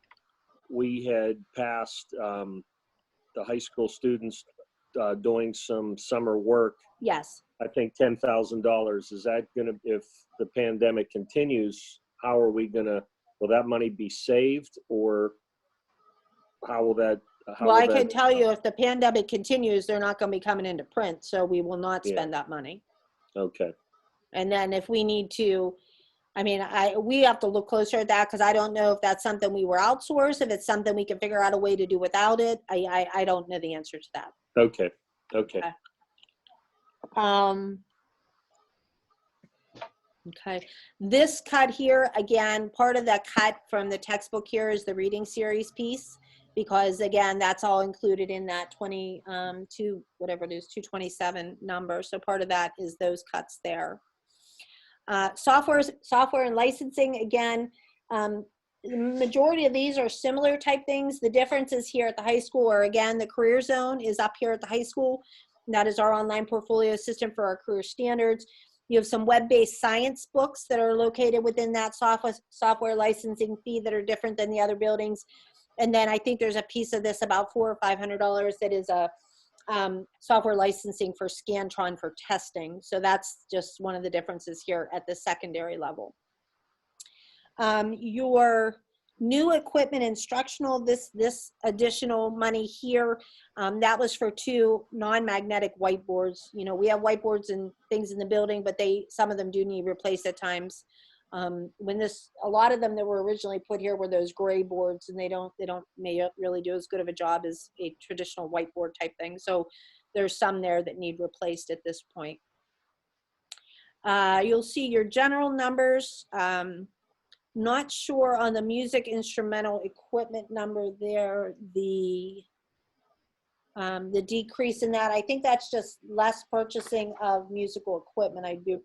we had passed the high school students doing some summer work. Yes. I think $10,000. Is that going to, if the pandemic continues, how are we going to, will that money be saved, or how will that? Well, I can tell you if the pandemic continues, they're not going to be coming into print, so we will not spend that money. Okay. And then if we need to, I mean, we have to look closer at that because I don't know if that's something we were outsourced, if it's something we can figure out a way to do without it. I don't know the answer to that. Okay. Okay. Okay. This cut here, again, part of that cut from the textbook here is the reading series piece, because again, that's all included in that 22, whatever it is, 227 number. So part of that is those cuts there. Software and licensing, again, the majority of these are similar type things. The differences here at the high school are, again, the career zone is up here at the high school. That is our online portfolio system for our career standards. You have some web-based science books that are located within that software licensing fee that are different than the other buildings. And then I think there's a piece of this about $400 or $500 that is a software licensing for Scantron for testing. So that's just one of the differences here at the secondary level. Your new equipment instructional, this additional money here, that was for 2 non-magnetic whiteboards. You know, we have whiteboards and things in the building, but some of them do need replaced at times. A lot of them that were originally put here were those gray boards, and they don't really do as good of a job as a traditional whiteboard type thing. So there's some there that need replaced at this point. You'll see your general numbers. Not sure on the music instrumental equipment number there, the decrease in that. I think that's just less purchasing of musical equipment. I do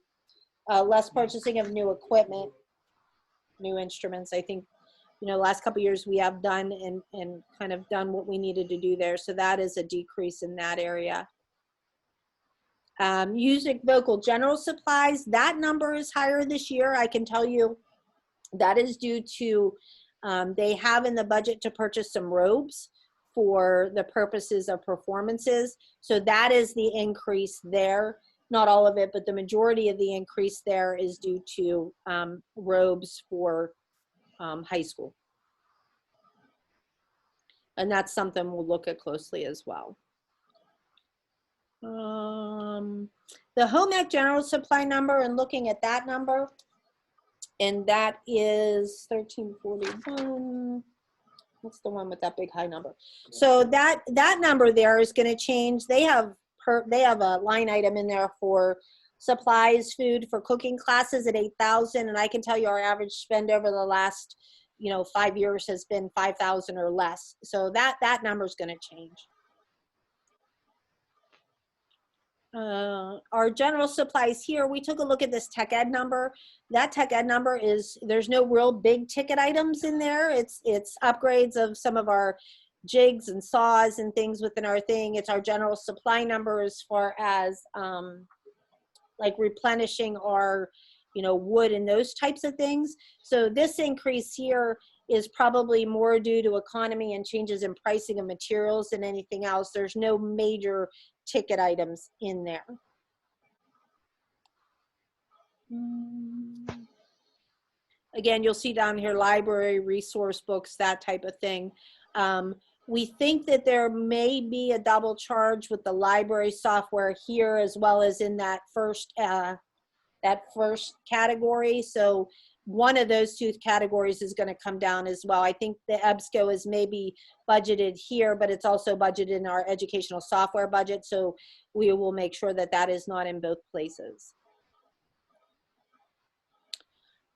less purchasing of new equipment, new instruments. I think, you know, last couple of years we have done and kind of done what we needed to do there. So that is a decrease in that area. Music, vocal, general supplies, that number is higher this year. I can tell you that is due to, they have in the budget to purchase some robes for the purposes of performances. So that is the increase there. Not all of it, but the majority of the increase there is due to robes for high school. And that's something we'll look at closely as well. The home ec general supply number, and looking at that number, and that is 1341. What's the one with that big high number? So that number there is going to change. They have a line item in there for supplies, food for cooking classes at $8,000, and I can tell you our average spend over the last, you know, 5 years has been $5,000 or less. So that number is going to change. Our general supplies here, we took a look at this tech ed number. That tech ed number is, there's no real big ticket items in there. It's upgrades of some of our jigs and saws and things within our thing. It's our general supply number as far as like replenishing our, you know, wood and those types of things. So this increase here is probably more due to economy and changes in pricing of materials than anything else. There's no major ticket items in there. Again, you'll see down here, library, resource books, that type of thing. We think that there may be a double charge with the library software here, as well as in that first category. So one of those 2 categories is going to come down as well. I think the EBSCO is maybe budgeted here, but it's also budgeted in our educational software budget. So we will make sure that that is not in both places.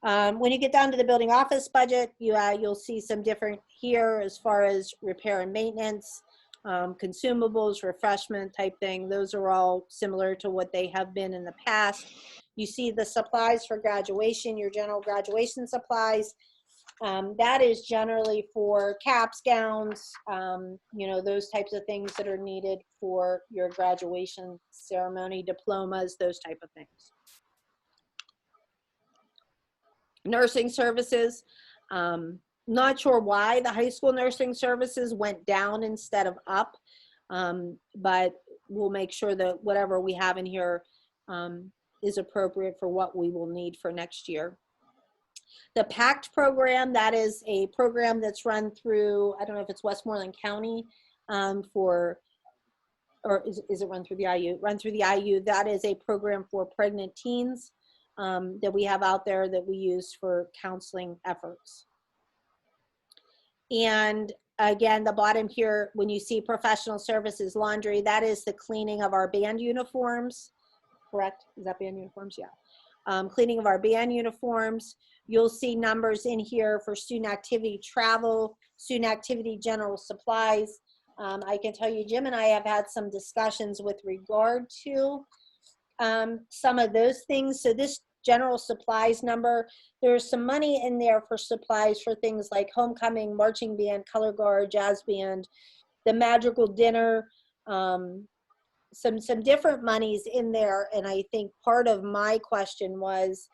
When you get down to the building office budget, you'll see some different here as far as repair and maintenance, consumables, refreshment type thing. Those are all similar to what they have been in the past. You see the supplies for graduation, your general graduation supplies. That is generally for caps, gowns, you know, those types of things that are needed for your graduation ceremony, diplomas, those type of things. Nursing services, not sure why the high school nursing services went down instead of up, but we'll make sure that whatever we have in here is appropriate for what we will need for next year. The Pact program, that is a program that's run through, I don't know if it's Westmoreland County or is it run through the IU? Run through the IU, that is a program for pregnant teens that we have out there that we use for counseling efforts. And again, the bottom here, when you see professional services laundry, that is the cleaning of our band uniforms, correct? Is that band uniforms? Yeah. Cleaning of our band uniforms. You'll see numbers in here for student activity travel, student activity general supplies. I can tell you, Jim and I have had some discussions with regard to some of those things. So this general supplies number, there's some money in there for supplies for things like homecoming, marching band, color guard, jazz band, the magical dinner, some different monies in there. And I think part of my question was,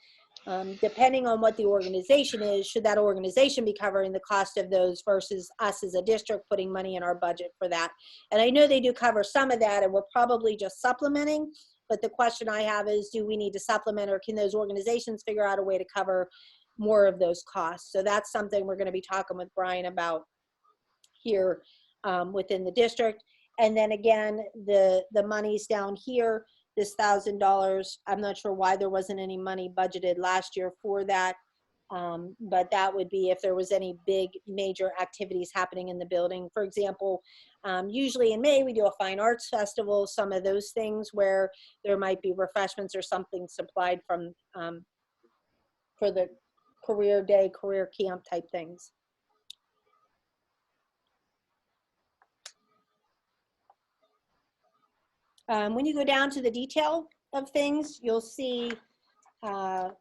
depending on what the organization is, should that organization be covering the cost of those versus us as a district putting money in our budget for that? And I know they do cover some of that, and we're probably just supplementing. But the question I have is, do we need to supplement, or can those organizations figure out a way to cover more of those costs? So that's something we're going to be talking with Brian about here within the district. And then again, the monies down here, this $1,000, I'm not sure why there wasn't any money budgeted last year for that. But that would be if there was any big major activities happening in the building. For example, usually in May, we do a fine arts festival, some of those things where there might be refreshments or something supplied from for the career day, career camp type things. When you go down to the detail of things, you'll see the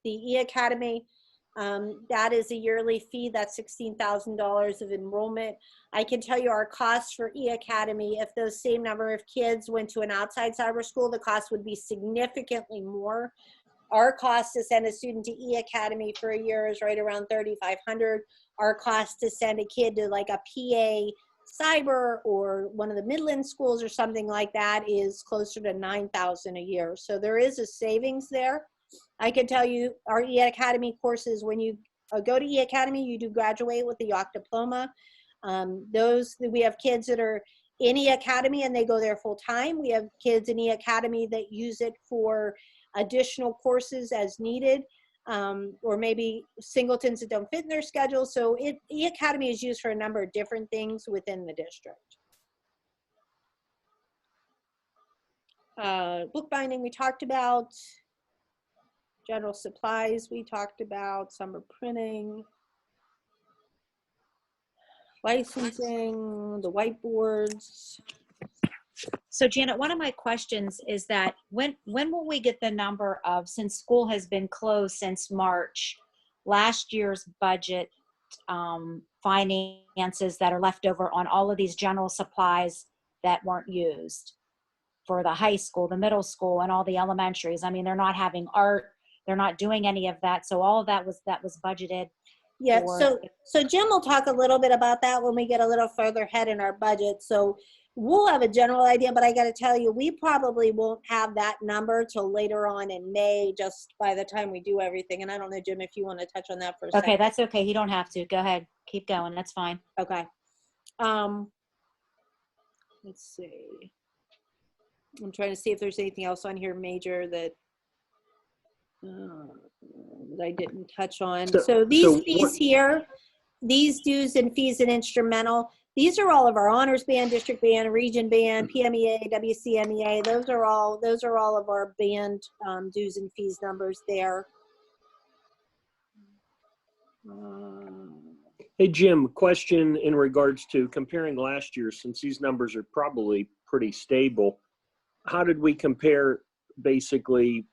E-Academy. That is a yearly fee. That's $16,000 of enrollment. I can tell you our costs for E-Academy, if those same number of kids went to an outside cyber school, the cost would be significantly more. Our cost to send a student to E-Academy for a year is right around $3,500. Our cost to send a kid to like a PA cyber or one of the Midland schools or something like that is closer to $9,000 a year. So there is a savings there. I can tell you our E-Academy courses, when you go to E-Academy, you do graduate with the YOC diploma. We have kids that are in E-Academy and they go there full time. We have kids in E-Academy that use it for additional courses as needed, or maybe singletons that don't fit in their schedule. So E-Academy is used for a number of different things within the district. Bookbinding we talked about. General supplies we talked about. Summer printing. Licensing, the whiteboards. So Janet, one of my questions is that when will we get the number of, since school has been closed since March, last year's budget finances that are left over on all of these general supplies that weren't used for the high school, the middle school, and all the elementaries? I mean, they're not having art, they're not doing any of that. So all of that was budgeted. Yeah, so Jim will talk a little bit about that when we get a little further ahead in our budget. So we'll have a general idea, but I got to tell you, we probably won't have that number till later on in May, just by the time we do everything. And I don't know, Jim, if you want to touch on that for a second. Okay, that's okay. You don't have to. Go ahead. Keep going. That's fine. Okay. Let's see. I'm trying to see if there's anything else on here major that I didn't touch on. So these fees here, these dues and fees and instrumental, these are all of our honors band, district band, region band, PMEA, WCMEA. Those are all of our band dues and fees numbers there. Hey, Jim, question in regards to comparing last year, since these numbers are probably pretty stable. How did we compare? Basically,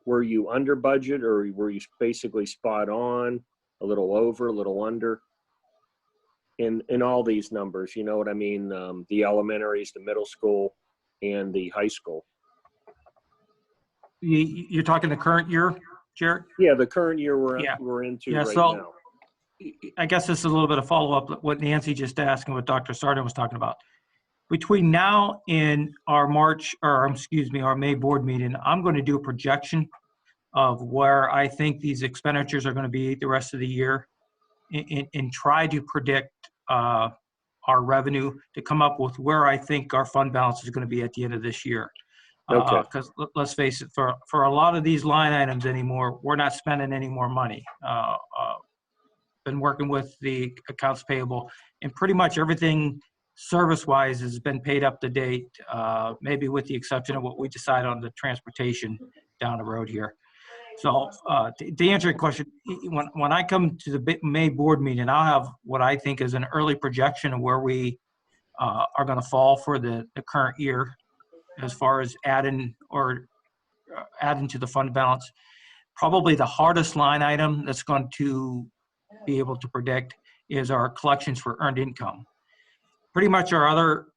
were you under budget, or were you basically spot on, a little over, a little under in all these numbers? You know what I mean? The elementaries, the middle school, and the high school. You're talking the current year, Jared? Yeah, the current year we're into right now. I guess this is a little bit of follow-up what Nancy just asked and what Dr. Sarden was talking about. Between now and our our May board meeting, I'm going to do a projection of where I think these expenditures are going to be the rest of the year, and try to predict our revenue to come up with where I think our fund balance is going to be at the end of this year. Okay. Because let's face it, for a lot of these line items anymore, we're not spending any more money. Been working with the accounts payable, and pretty much everything service-wise has been paid up to date, maybe with the exception of what we decide on the transportation down the road here. So to answer your question, when I come to the May board meeting, I'll have what I think is an early projection of where we are going to fall for the current year as far as adding to the fund balance. Probably the hardest line item that's going to be able to predict is our collections for earned income. pretty much our other,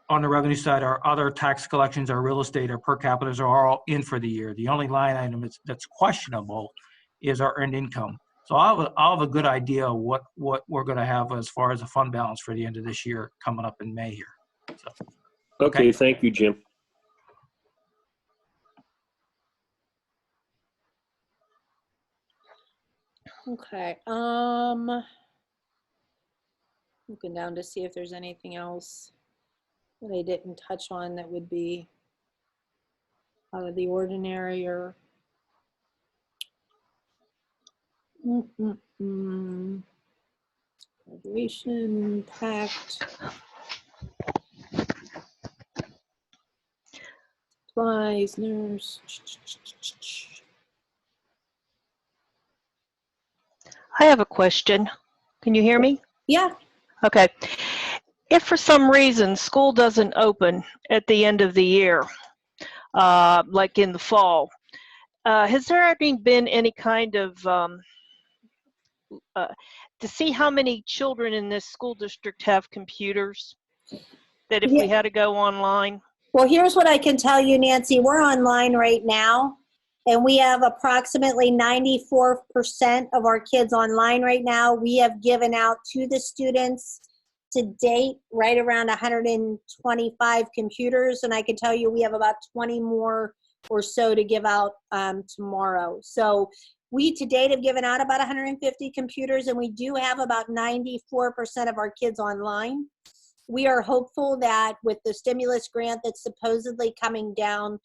on the revenue side, our other tax collections, our real estate, our per capitas are all in for the year. The only line item that's questionable is our earned income. So I'll have a good idea of what we're going to have as far as a fund balance for the end of this year coming up in May here. So, Okay, thank you, Jim. Okay, looking down to see if there's anything else that I didn't touch on that would be out of the ordinary or graduation, pact, supplies, nurse. I have a question. Can you hear me? Yeah, Okay. If for some reason school doesn't open at the end of the year, like in the fall, has there been any kind of, to see how many children in this school district have computers? That if we had to go online? well, here's what I can tell you, Nancy. We're online right now, and we have approximately 94% of our kids online right now. We have given out to the students to date right around 125 computers, and I can tell you we have about 20 more or so to give out tomorrow. So we to date have given out about 150 computers, and we do have about 94% of our kids online. We are hopeful that with the stimulus grant that's supposedly coming down,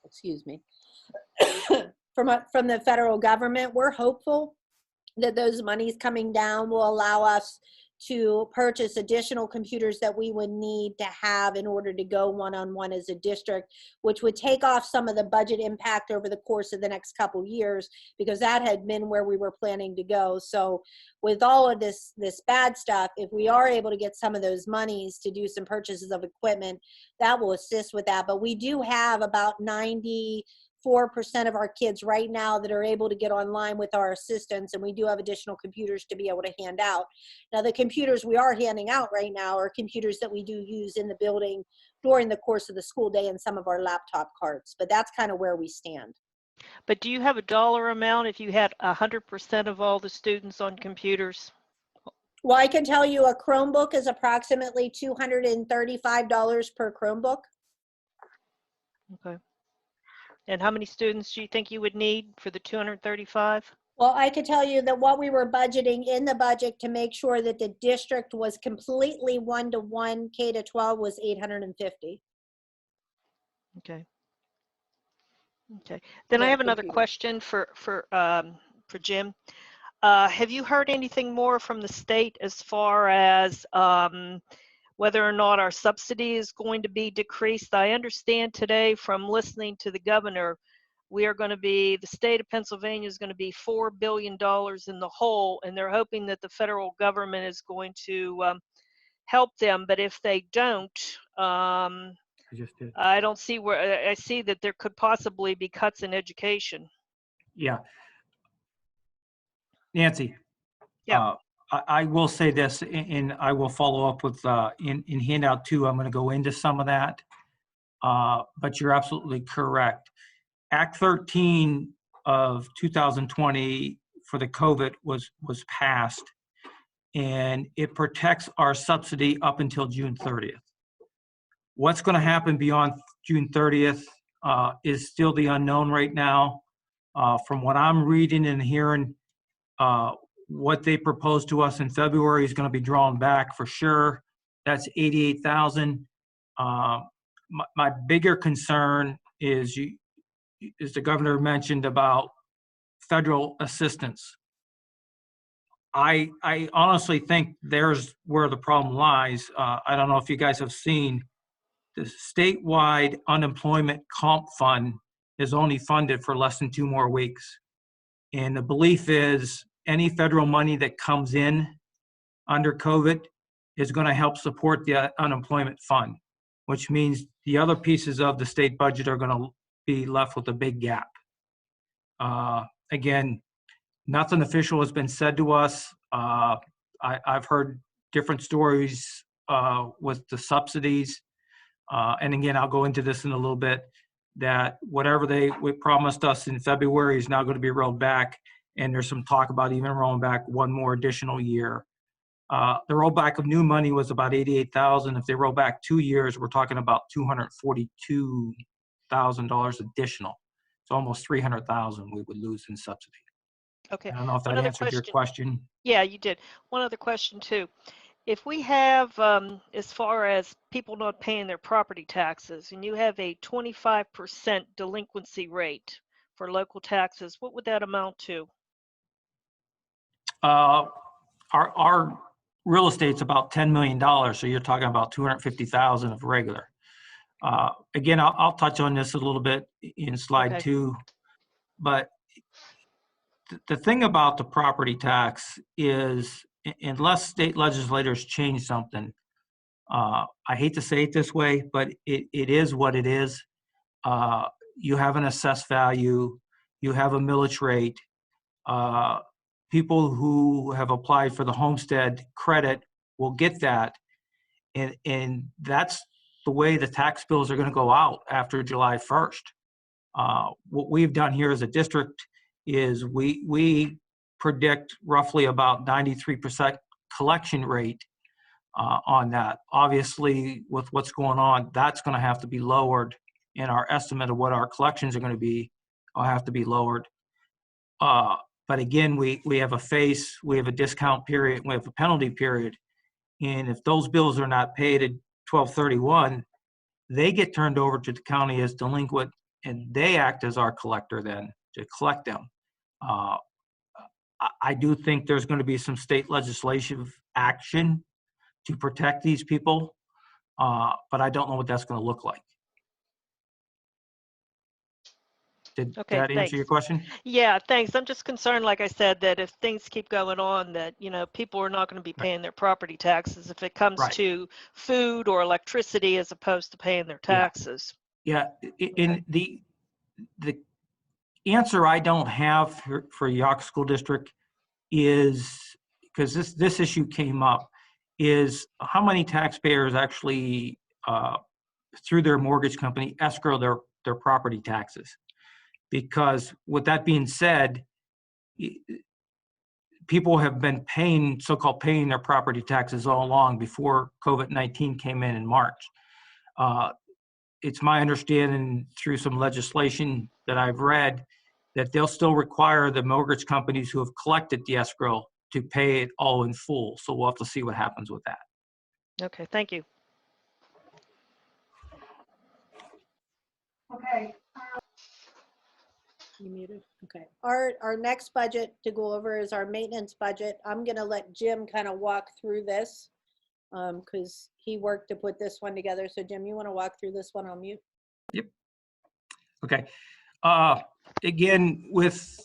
excuse me, from the federal government, we're hopeful that those monies coming down will allow us to purchase additional computers that we would need to have in order to go one-on-one as a district, which would take off some of the budget impact over the course of the next couple years, because that had been where we were planning to go. So with all of this bad stuff, if we are able to get some of those monies to do some purchases of equipment, that will assist with that. But we do have about 94% of our kids right now that are able to get online with our assistance, and we do have additional computers to be able to hand out. Now, the computers we are handing out right now are computers that we do use in the building during the course of the school day and some of our laptop carts, but that's kind of where we stand. But do you have a dollar amount if you had 100% of all the students on computers? Well, I can tell you a Chromebook is approximately $235 per Chromebook. Okay. And how many students do you think you would need for the 235? Well, I can tell you that what we were budgeting in the budget to make sure that the district was completely one-to-one K-12 was $850. Okay. Okay. Then I have another question for Jim. Have you heard anything more from the state as far as whether or not our subsidy is going to be decreased? I understand today from listening to the governor, the state of Pennsylvania is going to be $4 billion in the hole, and they're hoping that the federal government is going to help them. But if they don't, I don't see where, I see that there could possibly be cuts in education. Yeah. Nancy. Yeah. I will say this, and I will follow up with, in handout 2, I'm going to go into some of that, but you're absolutely correct. Act 13 of 2020 for the COVID was passed, and it protects our subsidy up until June 30th. What's going to happen beyond June 30th is still the unknown right now. From what I'm reading and hearing, what they proposed to us in February is going to be drawn back for sure. That's $88,000. My bigger concern is the governor mentioned about federal assistance. I honestly think there's where the problem lies. I don't know if you guys have seen the statewide unemployment comp fund is only funded for less than 2 more weeks. And the belief is any federal money that comes in under COVID is going to help support the unemployment fund, which means the other pieces of the state budget are going to be left with a big gap. Again, Nothing official has been said to us. I've heard different stories with the subsidies. And again, I'll go into this in a little bit, that whatever they promised us in February is now going to be rolled back. And there's some talk about even rolling back one more additional year. The rollback of new money was about $88,000. If they roll back 2 years, we're talking about $242,000 additional. It's almost $300,000 we would lose in subsidy. Okay. I don't know if that One other answered your question. Yeah, you did. One other question too. If we have, as far as people not paying their property taxes, and you have a 25% delinquency rate for local taxes, what would that amount to? Our real estate's about $10 million, so you're talking about $250,000 of regular. Again, I'll touch on this a little bit in slide Okay. 2, but the thing about the property tax is, unless state legislators change something, I hate to say it this way, but it is what it is. You have an assessed value, you have a millage rate. People who have applied for the homestead credit will get that. And that's the way the tax bills are going to go out after July 1st. What we've done here as a district is we predict roughly about 93% collection rate on that. Obviously, with what's going on, that's going to have to be lowered, and our estimate of what our collections are going to be will have to be lowered. But again, we have a face, we have a discount period, we have a penalty period. And if those bills are not paid at 12/31, they get turned over to the county as delinquent, and they act as our collector then to collect them. I do think there's going to be some state legislative action to protect these people, but I don't know what that's going to look like. Did Okay, that answer your thanks. question? Yeah, thanks. I'm just concerned, like I said, that if things keep going on, that, people are not going to be paying their property taxes if it comes Right. to food or electricity as opposed to paying their Yeah. taxes. Yeah, in the answer I don't have for Yawk School District is, because this issue came up, is how many taxpayers actually, through their mortgage company, escrow their property taxes. Because with that being said, people have been so-called paying their property taxes all along before COVID-19 came in March. It's my understanding through some legislation that I've read that they'll still require the mortgage companies who have collected the escrow to pay it all in full. So we'll have to see what happens with that. Okay, thank you. Okay. You muted? Okay. Our next budget to go over is our maintenance budget. I'm going to let Jim kind of walk through this because he worked to put this one together. So Jim, you want to walk through this one on mute? Yep. Okay. Again, with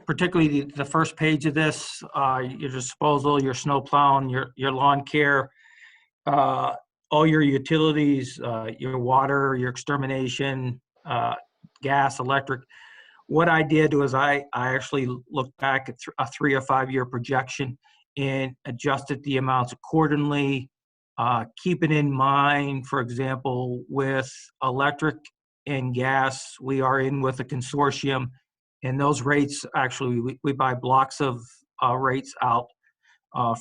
particularly the first page of this, your disposal, your snow plowing, your lawn care, all your utilities, your water, your extermination, gas, electric. What I did was I actually looked back at a 3 or 5 year projection and adjusted the amounts accordingly. Keeping in mind, for example, with electric and gas, we are in with a consortium, and those rates actually, we buy blocks of rates out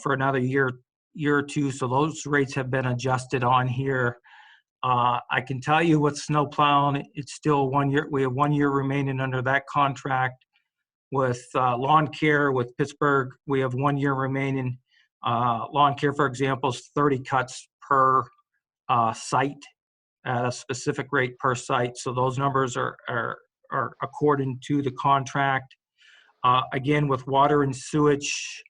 for another year or two. So those rates have been adjusted on here. I can tell you with snow plowing, it's still 1 year. We have 1 year remaining under that contract. With lawn care with Pittsburgh, we have 1 year remaining. Lawn care, for example, is 30 cuts per site at a specific rate per site. So those numbers are according to the contract. Again, with water and sewage,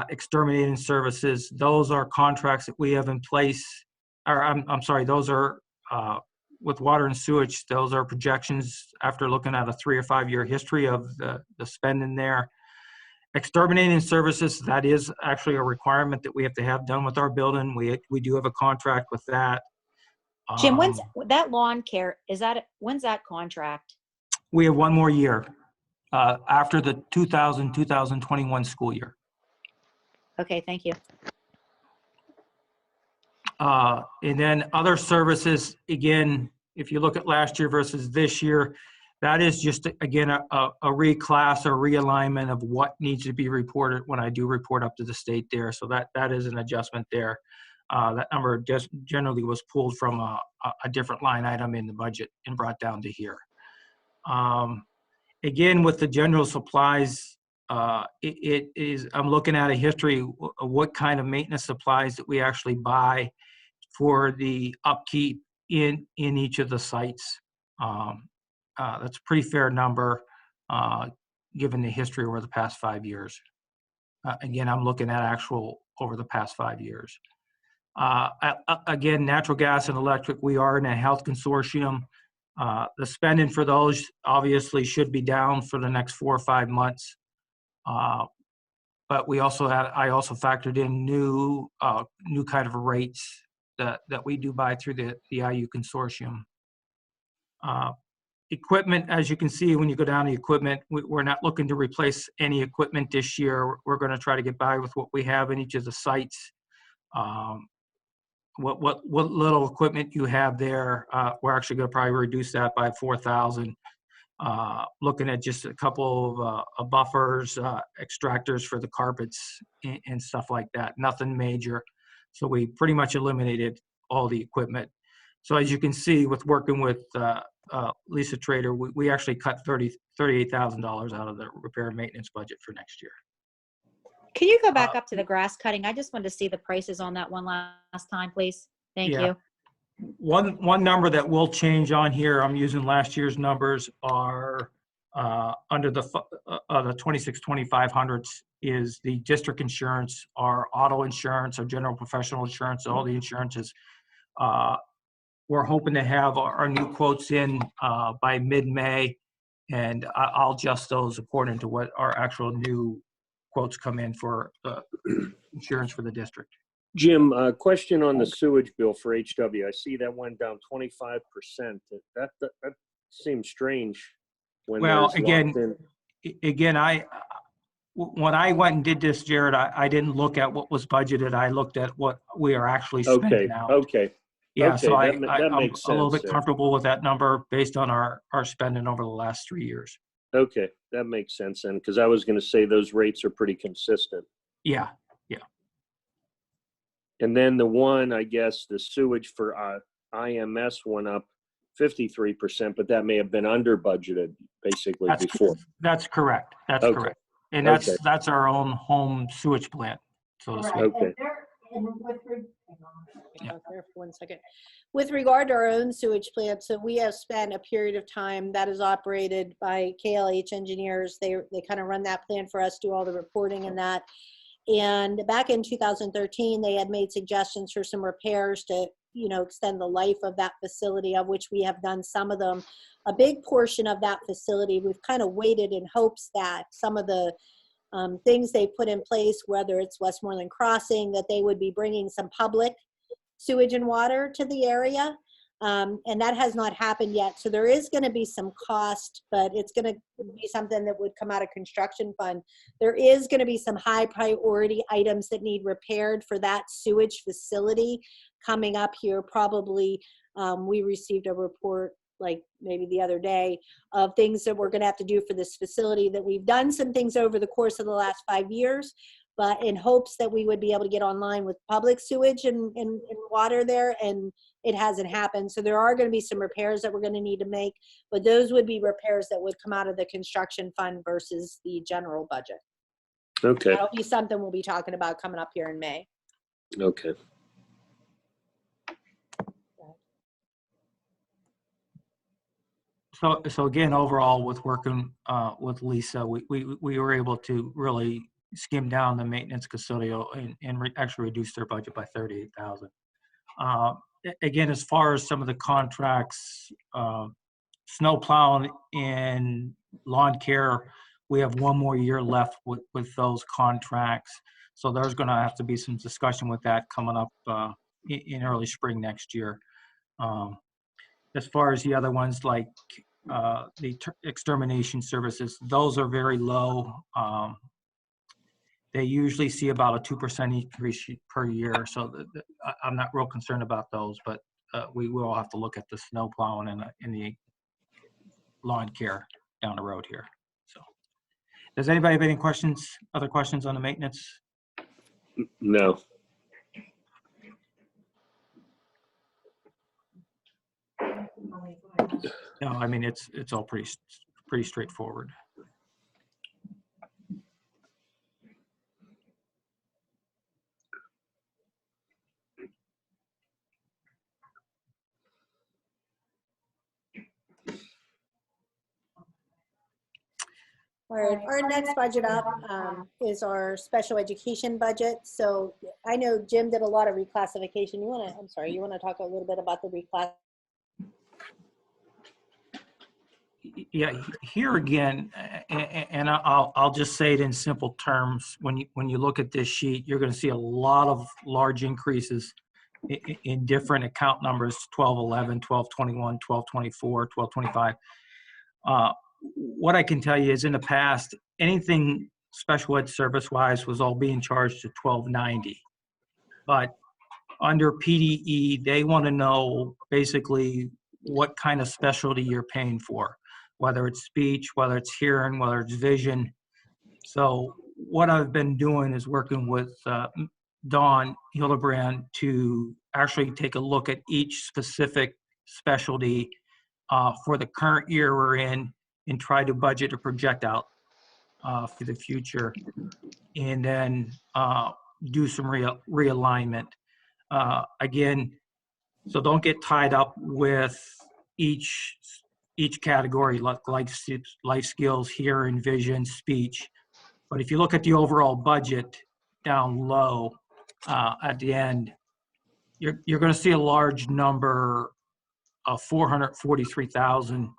exterminating services, those are contracts that we have in place. Or I'm sorry, those are with water and sewage, those are projections after looking at a 3 or 5 year history of the spending there. Exterminating services, that is actually a requirement that we have to have done with our building. We do have a contract with that. Jim, when's that lawn care, when's that contract? We have 1 more year. after the 2021 school year. Okay, thank you. And then other services, again, if you look at last year versus this year, that is just, again, a reclass or realignment of what needs to be reported when I do report up to the state there. So that is an adjustment there. That number just generally was pulled from a different line item in the budget and brought down to here. Again, with the general supplies, it is, I'm looking at a history of what kind of maintenance supplies that we actually buy for the upkeep in each of the sites. That's a pretty fair number, given the history over the past 5 years. Again, I'm looking at actual over the past 5 years. Again, natural gas and electric, we are in a health consortium. The spending for those obviously should be down for the next 4 or 5 months. But we also had, I also factored in new kind of rates that we do buy through the IU consortium. Equipment, as you can see, when you go down the equipment, we're not looking to replace any equipment this year. We're going to try to get by with what we have in each of the sites. What little equipment you have there, we're actually going to probably reduce that by 4,000. Looking at just a couple of buffers, extractors for the carpets and stuff like that. Nothing major. So we pretty much eliminated all the equipment. So as you can see, with working with Lisa Trader, we actually cut $38,000 out of the repair and maintenance budget for next year. Can you go back up to the grass cutting? I just wanted to see the prices on that one last time, please. Thank you. One number that will change on here, I'm using last year's numbers, are under the 26-2500s is the district insurance, our auto insurance, our general professional insurance, all the insurances. We're hoping to have our new quotes in by mid-May, and I'll adjust those according to what our actual new quotes come in for insurance for the district. Jim, question on the sewage bill for HW. I see that went down 25%. That seems strange. When well, again, when I went and did this, Jared, I didn't look at what was budgeted. I looked at what we are actually spending out. Okay. Yeah, okay, so that I'm makes sense. a little bit comfortable with that number based on our spending over the last 3 years. Okay, that makes sense then, because I was going to say those rates are pretty consistent. Yeah. And then the one, I guess, the sewage for IMS went up 53%, but that may have been under budgeted basically before. That's correct. That's Okay. correct. And that's our own home sewage plant. So to speak. Okay. There for 1 second. With regard to our own sewage plant, so we have spent a period of time that is operated by KLH engineers. They kind of run that plant for us, do all the reporting and that. And back in 2013, they had made suggestions for some repairs to, extend the life of that facility, of which we have done some of them. A big portion of that facility, we've kind of waited in hopes that some of the things they put in place, whether it's Westmoreland Crossing, that they would be bringing some public sewage and water to the area. And that has not happened yet. So there is going to be some cost, but it's going to be something that would come out of construction fund. There is going to be some high priority items that need repaired for that sewage facility coming up here. Probably we received a report like maybe the other day of things that we're going to have to do for this facility, that we've done some things over the course of the last 5 years, but in hopes that we would be able to get online with public sewage and water there, and it hasn't happened. So there are going to be some repairs that we're going to need to make, but those would be repairs that would come out of the construction fund versus the general budget. Okay. That'll be something we'll be talking about coming up here in May. Okay. So again, overall, with working with Lisa, we were able to really skim down the maintenance custodial and actually reduce their budget by $38,000. Again, as far as some of the contracts, snow plowing and lawn care, we have 1 more year left with those contracts. So there's going to have to be some discussion with that coming up in early spring next year. As far as the other ones like extermination services. Those are very low. They usually see about a 2% increase per year. So I'm not real concerned about those, but we will have to look at the snow plowing and the lawn care down the road here. So does anybody have any questions, other questions on the maintenance? No. No, I mean, it's all pretty straightforward. All right, our next budget up is our special education budget. So I know Jim did a lot of reclassification. You want to talk a little bit about the reclass? Yeah, here again, and I'll just say it in simple terms. When you look at this sheet, you're going to see a lot of large increases in different account numbers: 1211, 1221, 1224, 1225. What I can tell you is, in the past, anything special ed service wise was all being charged to 1290, but under PDE, they want to know basically what kind of specialty you're paying for, whether it's speech, whether it's hearing, whether it's vision. So what I've been doing is working with Dawn Hildebrand to actually take a look at each specific specialty for the current year we're in, and try to budget or project out for the future, and then do some realignment. Again, so don't get tied up with each category, like life skills, hearing, vision, speech. But if you look at the overall budget down low at the end, you're going to see a large number of 443,000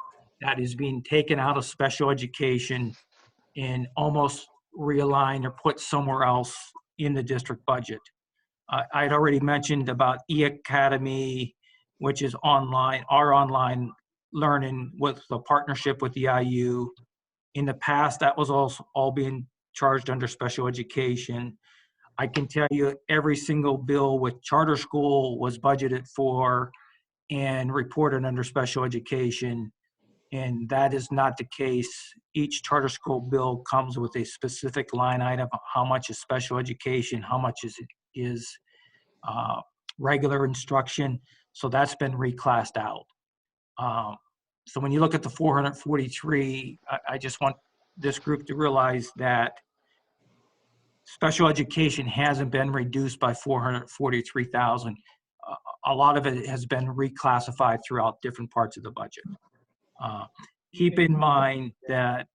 that is being taken out of special education and almost realigned or put somewhere else in the district budget. I'd already mentioned about eAcademy, which is online, our online learning with a partnership with the IU. In the past, that was also all being charged under special education. I can tell you every single bill with charter school was budgeted for and reported under special education, and that is not the case. Each charter school bill comes with a specific line item, how much is special education, how much is regular instruction. So that's been reclassed out. So when you look at the 443, I just want this group to realize that special education hasn't been reduced by 443,000. A lot of it has been reclassified throughout different parts of the budget. Keep in mind that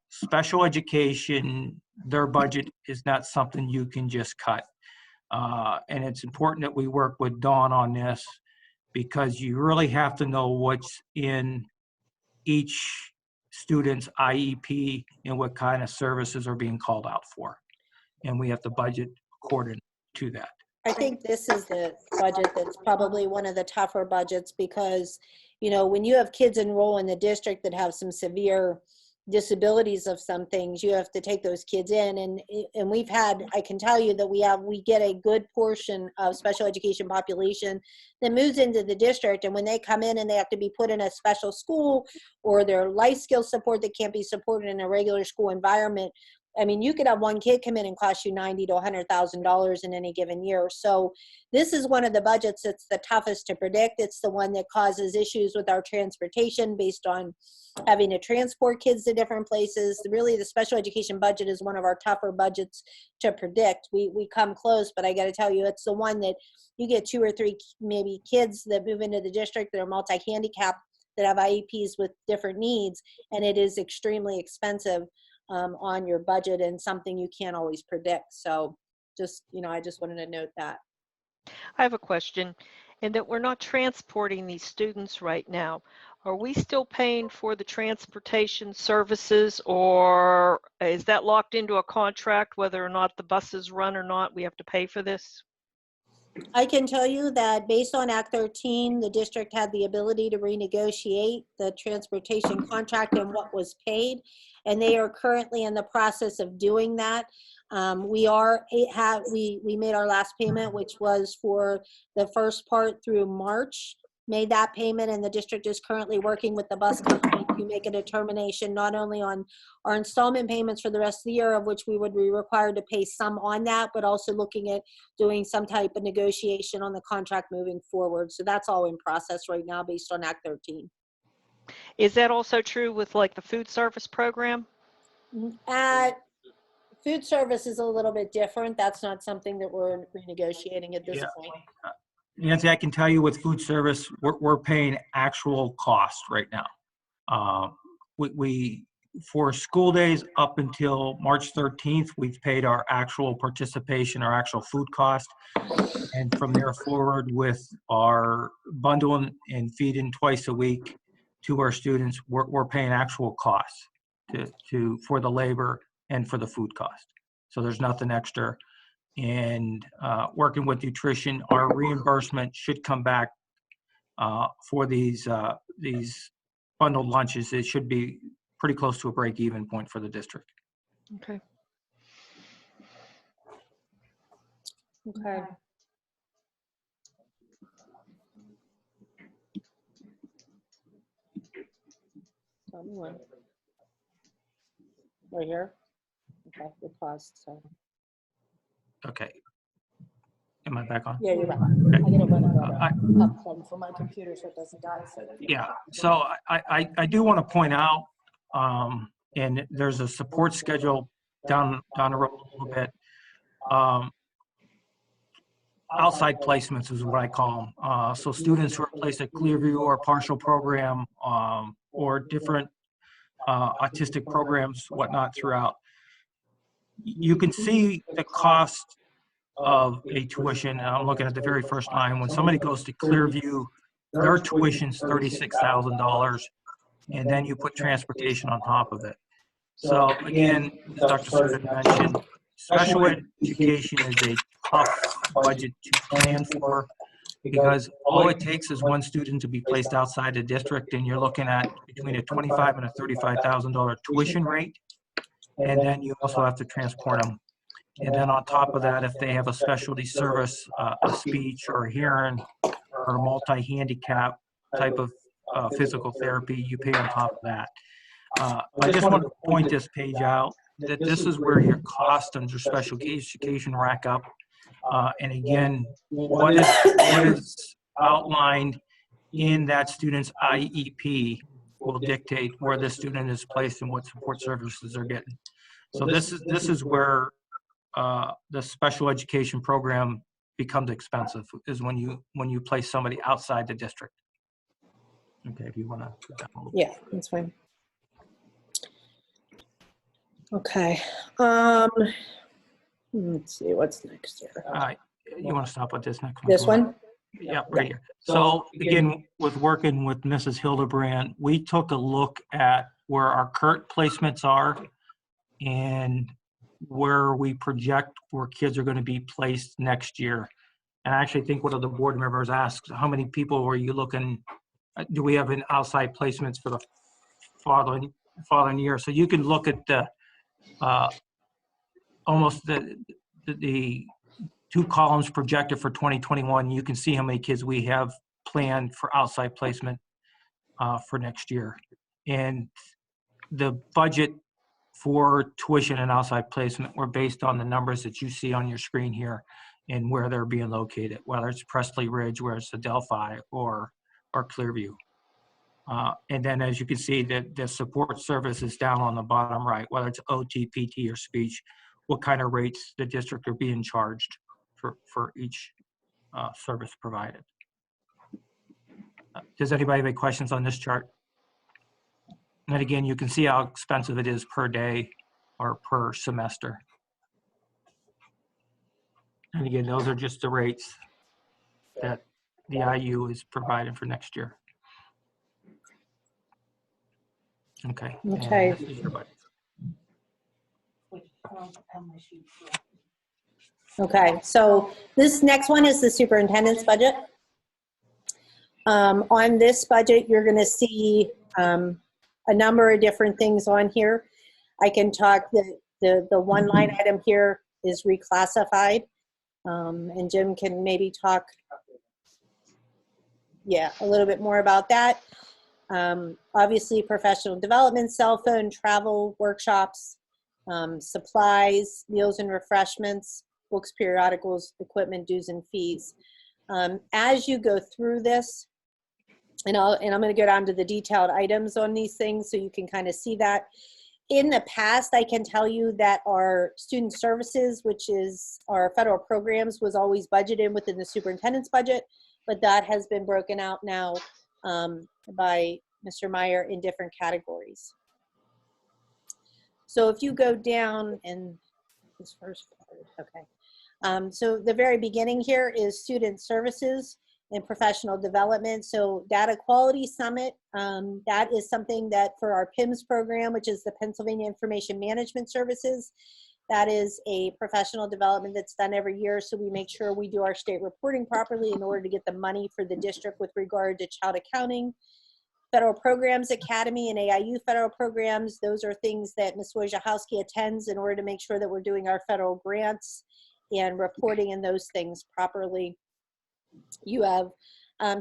special education, their budget is not something you can just cut. And it's important that we work with Dawn on this, because you really have to know what's in each student's IEP and what kind of services are being called out for. And we have to budget according to that. I think this is the budget that's probably one of the tougher budgets, because, you know, when you have kids enroll in the district that have some severe disabilities of some things, you have to take those kids in, and we've had, I can tell you that we get a good portion of special education population that moves into the district, and when they come in and they have to be put in a special school, or their life skill support that can't be supported in a regular school environment, I mean, you could have one kid come in and cost you $90,000 to $100,000 in any given year. So this is one of the budgets that's the toughest to predict. It's the one that causes issues with our transportation based on having to transport kids to different places. Really, the special education budget is one of our tougher budgets to predict. We come close, but I got to tell you, it's the one that you get 2 or 3 maybe kids that move into the district that are multi-handicapped, that have IEPs with different needs, and it is extremely expensive on your budget, and something you can't always predict. So just, you know, I just wanted to note that. I have a question, in that we're not transporting these students right now. Are we still paying for the transportation services, or is that locked into a contract, whether or not the buses run or not, we have to pay for this? I can tell you that based on Act 13, the district had the ability to renegotiate the transportation contract and what was paid, and they are currently in the process of doing that. We made our last payment, which was for the first part through March, made that payment, and the district is currently working with the bus company to make a determination not only on our installment payments for the rest of the year, of which we would be required to pay some on that, but also looking at doing some type of negotiation on the contract moving forward. So that's all in process right now based on Act 13. Is that also true with like the food service program? Food service is a little bit different. That's not something that we're renegotiating at this Yeah. point. Nancy, I can tell you with food service, we're paying actual cost right now. We for school days up until March 13th, we've paid our actual participation, our actual food cost. And from there forward with our bundling and feeding twice a week to our students, we're paying actual costs for the labor and for the food cost. So there's nothing extra. And working with nutrition, our reimbursement should come back for these bundled lunches. It should be pretty close to a break-even point for the district. Okay. Okay. Tell me when. Right here? Okay, we paused, so. Okay. Am I back on? Yeah, you're right. Okay. I gotta run I- a plug for my computer so it doesn't die. So. Yeah, so I do want to point out, and there's a support schedule down the road a little bit. Outside placements is what I call them. So students who are placed at Clearview or partial program or different autistic programs, whatnot throughout. You can see the cost of a tuition, and I'm looking at the very first line. When somebody goes to Clearview, their tuition's $36,000, and then you put transportation on top of it. So again, as Dr. Surda mentioned, special education is a tough budget to plan for because all it takes is one student to be placed outside the district, and you're looking at between a $25,000 and a $35,000 tuition rate, and then you also have to transport them. And then on top of that, if they have a specialty service, a speech or hearing or multi-handicap type of physical therapy, you pay on top of that. I just want to point this page out that this is where your costs under special education rack up. And again, what is outlined in that student's IEP will dictate where the student is placed and what support services they're getting. So this is where the special education program becomes expensive, is when you place somebody outside the district. Okay, if you want to. Yeah, that's fine. Okay. Let's see what's next here. You want to stop with this next one? This one? Yeah, right here. So again, with working with Mrs. Hildebrand, we took a look at where our current placements are and where we project where kids are going to be placed next year. And I actually think one of the board members asked, how many people were you looking, do we have an outside placements for the following year? So you can look at the almost the two columns projected for 2021. You can see how many kids we have planned for outside placement for next year. And the budget for tuition and outside placement were based on the numbers that you see on your screen here and where they're being located, whether it's Presley Ridge, where it's Adelphi or Clearview. And then as you can see, the support service is down on the bottom right, whether it's OT, PT, or speech, what kind of rates the district are being charged for each service provided. Does anybody have any questions on this chart? And again, you can see how expensive it is per day or per semester. And again, those are just the rates that the IU is providing for next year. Okay. Okay. And this is your budget. Okay, so this next one is the superintendent's budget. On this budget, you're going to see a number of different things on here. I can talk, the one line item here is reclassified, and Jim can maybe talk, yeah, a little bit more about that. Obviously, professional development, cell phone, travel, workshops, supplies, meals and refreshments, books, periodicals, equipment, dues and fees. As you go through this, and I'm going to go down to the detailed items on these things so you can kind of see that. In the past, I can tell you that our student services, which is our federal programs, was always budgeted within the superintendent's budget, but that has been broken out now by Mr. Meyer in different categories. So if you go down and this first part, okay. So the very beginning here is student services and professional development. So Data Quality Summit, that is something that for our PIMS program, which is the Pennsylvania Information Management Services, that is a professional development that's done every year. So we make sure we do our state reporting properly in order to get the money for the district with regard to child accounting. Federal Programs Academy and AIU federal programs, those are things that Ms. Wojciechowski attends in order to make sure that we're doing our federal grants and reporting in those things properly. You have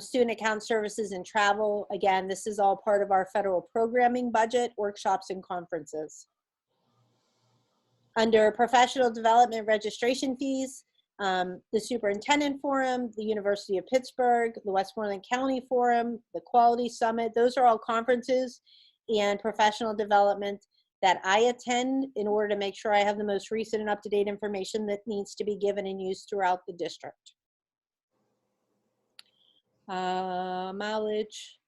student account services and travel. Again, this is all part of our federal programming budget, workshops and conferences. Under professional development registration fees, the Superintendent Forum, the University of Pittsburgh, the Westmoreland County Forum, the Quality Summit, those are all conferences and professional development that I attend in order to make sure I have the most recent and up-to-date information that needs to be given and used throughout the district. Mileage.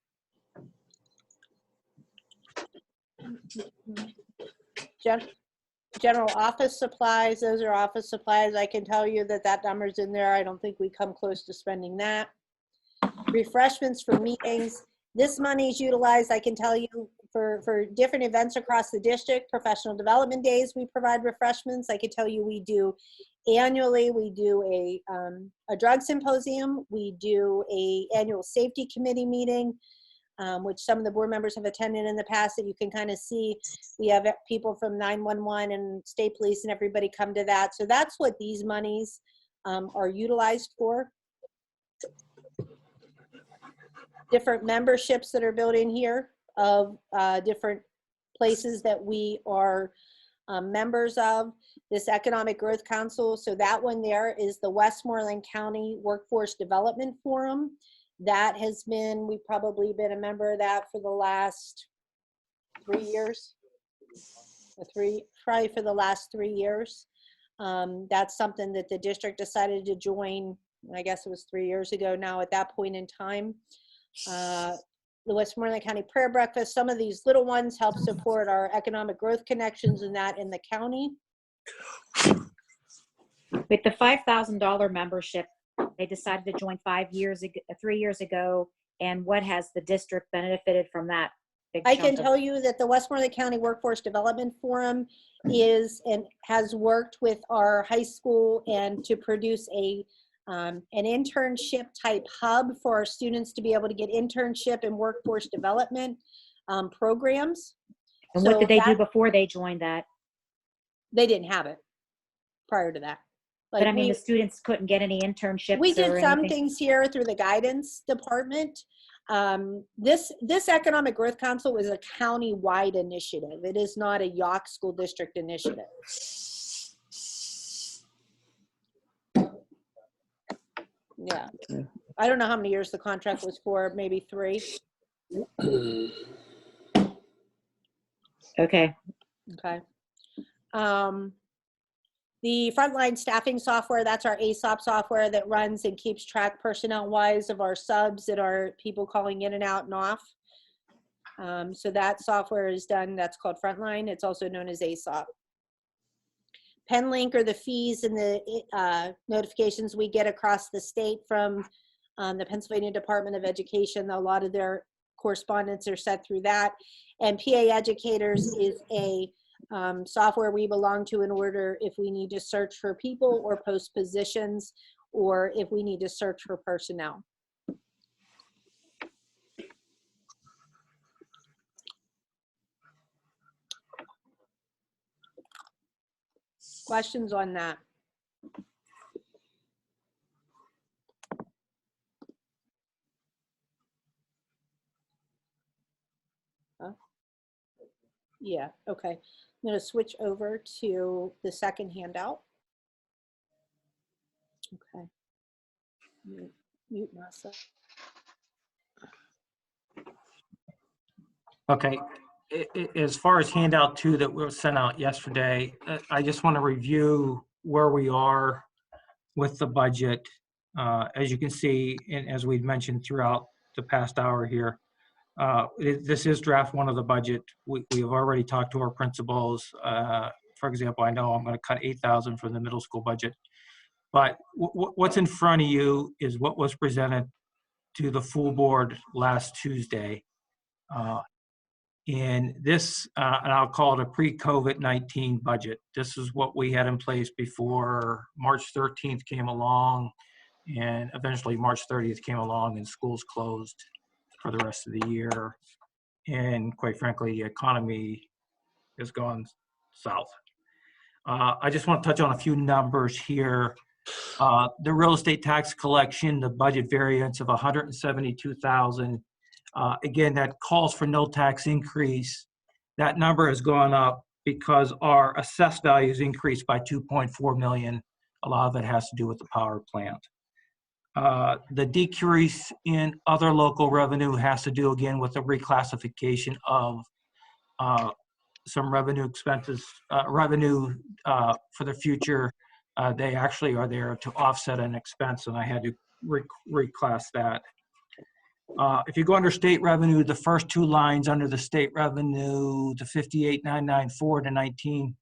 General office supplies, those are office supplies. I can tell you that that number's in there. I don't think we come close to spending that. Refreshments for meetings. This money is utilized, I can tell you, for different events across the district. Professional development days, we provide refreshments. I can tell you we do annually, we do a drug symposium. We do a annual safety committee meeting, which some of the board members have attended in the past, that you can kind of see. We have people from 911 and state police and everybody come to that. So that's what these monies are utilized for. Different memberships that are built in here of different places that we are members of. This Economic Growth Council, so that one there is the Westmoreland County Workforce Development Forum. That has been, we've probably been a member of that for the last 3 years. Probably for the last 3 years. That's something that the district decided to join, I guess it was 3 years ago now at that point in time. The Westmoreland County Prayer Breakfast, some of these little ones help support our economic growth connections and that in the county. With the $5,000 membership, they decided to join 3 years ago. And what has the district benefited from that? I can tell you that the Westmoreland County Workforce Development Forum is and has worked with our high school and to produce an internship type hub for our students to be able to get internship and workforce development programs. And what did they do before they joined that? They didn't have it prior to that. But I mean, the students couldn't get any internships. We did some anything. things here through the guidance department. This Economic Growth Council is a county-wide initiative. It is not a Yawk School District initiative. Yeah. I don't know how many years the contract was for, maybe 3. Okay. Okay. The Frontline staffing software, that's our ASOP software that runs and keeps track personnel-wise of our subs and our people calling in and out and off. So that software is done, that's called Frontline. It's also known as ASOP. PenLink are the fees and the notifications we get across the state from the Pennsylvania Department of Education. A lot of their correspondence are set through that. And PA Educators is a software we belong to in order if we need to search for people or post positions, or if we need to search for personnel. Questions on that? Yeah, okay. I'm going to switch over to the second handout. Okay. Mute myself. Okay, as far as handout 2 that was sent out yesterday, I just want to review where we are with the budget. As you can see, and as we've mentioned throughout the past hour here, this is draft 1 of the budget. We have already talked to our principals. For example, I know I'm going to cut $8,000 from the middle school budget. But what's in front of you is what was presented to the full board last Tuesday. And this, and I'll call it a pre-COVID-19 budget. This is what we had in place before March 13th came along, and eventually March 30th came along and schools closed for the rest of the year. And quite frankly, the economy has gone south. I just want to touch on a few numbers here. The real estate tax collection, the budget variance of $172,000. Again, that calls for no tax increase. That number has gone up because our assessed values increased by $2.4 million. A lot of it has to do with the power plant. The decrease in other local revenue has to do again with the reclassification of some revenue expenses, revenue for the future. They actually are there to offset an expense, and I had to reclass that. If you go under state revenue, the first 2 lines under the state revenue, the 58,994 to 19,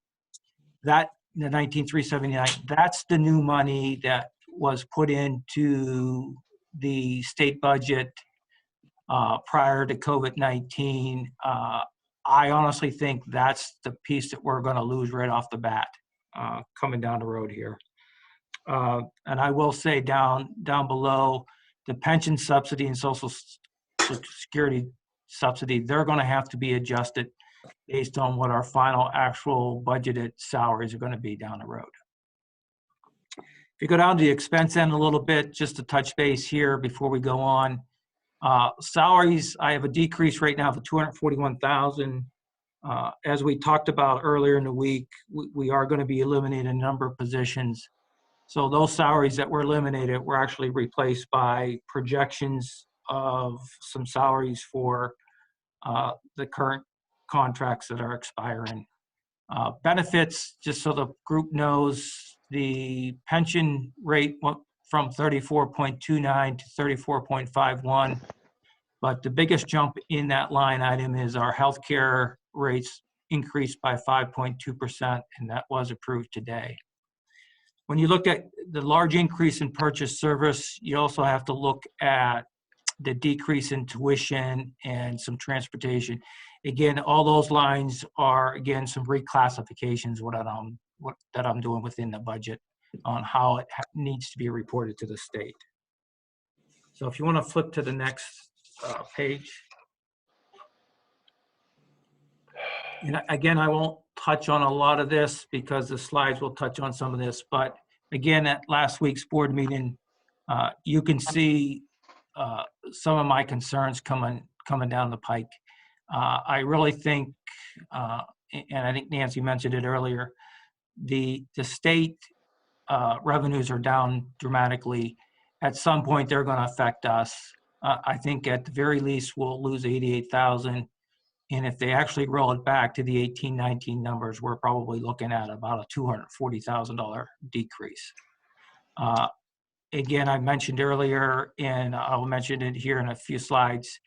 the 19,379, that's the new money that was put into the state budget prior to COVID-19. I honestly think that's the piece that we're going to lose right off the bat coming down the road here. And I will say down below, the pension subsidy and Social Security subsidy, they're going to have to be adjusted based on what our final actual budgeted salaries are going to be down the road. If you go down to the expense end a little bit, just to touch base here before we go on. Salaries, I have a decrease right now of $241,000. As we talked about earlier in the week, we are going to be eliminating a number of positions. So those salaries that were eliminated were actually replaced by projections of some salaries for the current contracts that are expiring. Benefits, just so the group knows, the pension rate went from 34.29 to 34.51. But the biggest jump in that line item is our healthcare rates increased by 5.2%, and that was approved today. When you look at the large increase in purchase service, you also have to look at the decrease in tuition and some transportation. Again, all those lines are, again, some reclassifications that I'm doing within the budget on how it needs to be reported to the state. So if you want to flip to the next page. And again, I won't touch on a lot of this because the slides will touch on some of this, but again, at last week's board meeting, you can see some of my concerns coming down the pike. I really think, and I think Nancy mentioned it earlier, the state revenues are down dramatically. At some point, they're going to affect us. I think at the very least, we'll lose 88,000. And if they actually roll it back to the 18-19 numbers, we're probably looking at about a $240,000 decrease. Again, I mentioned earlier, and I'll mention it here in a few slides,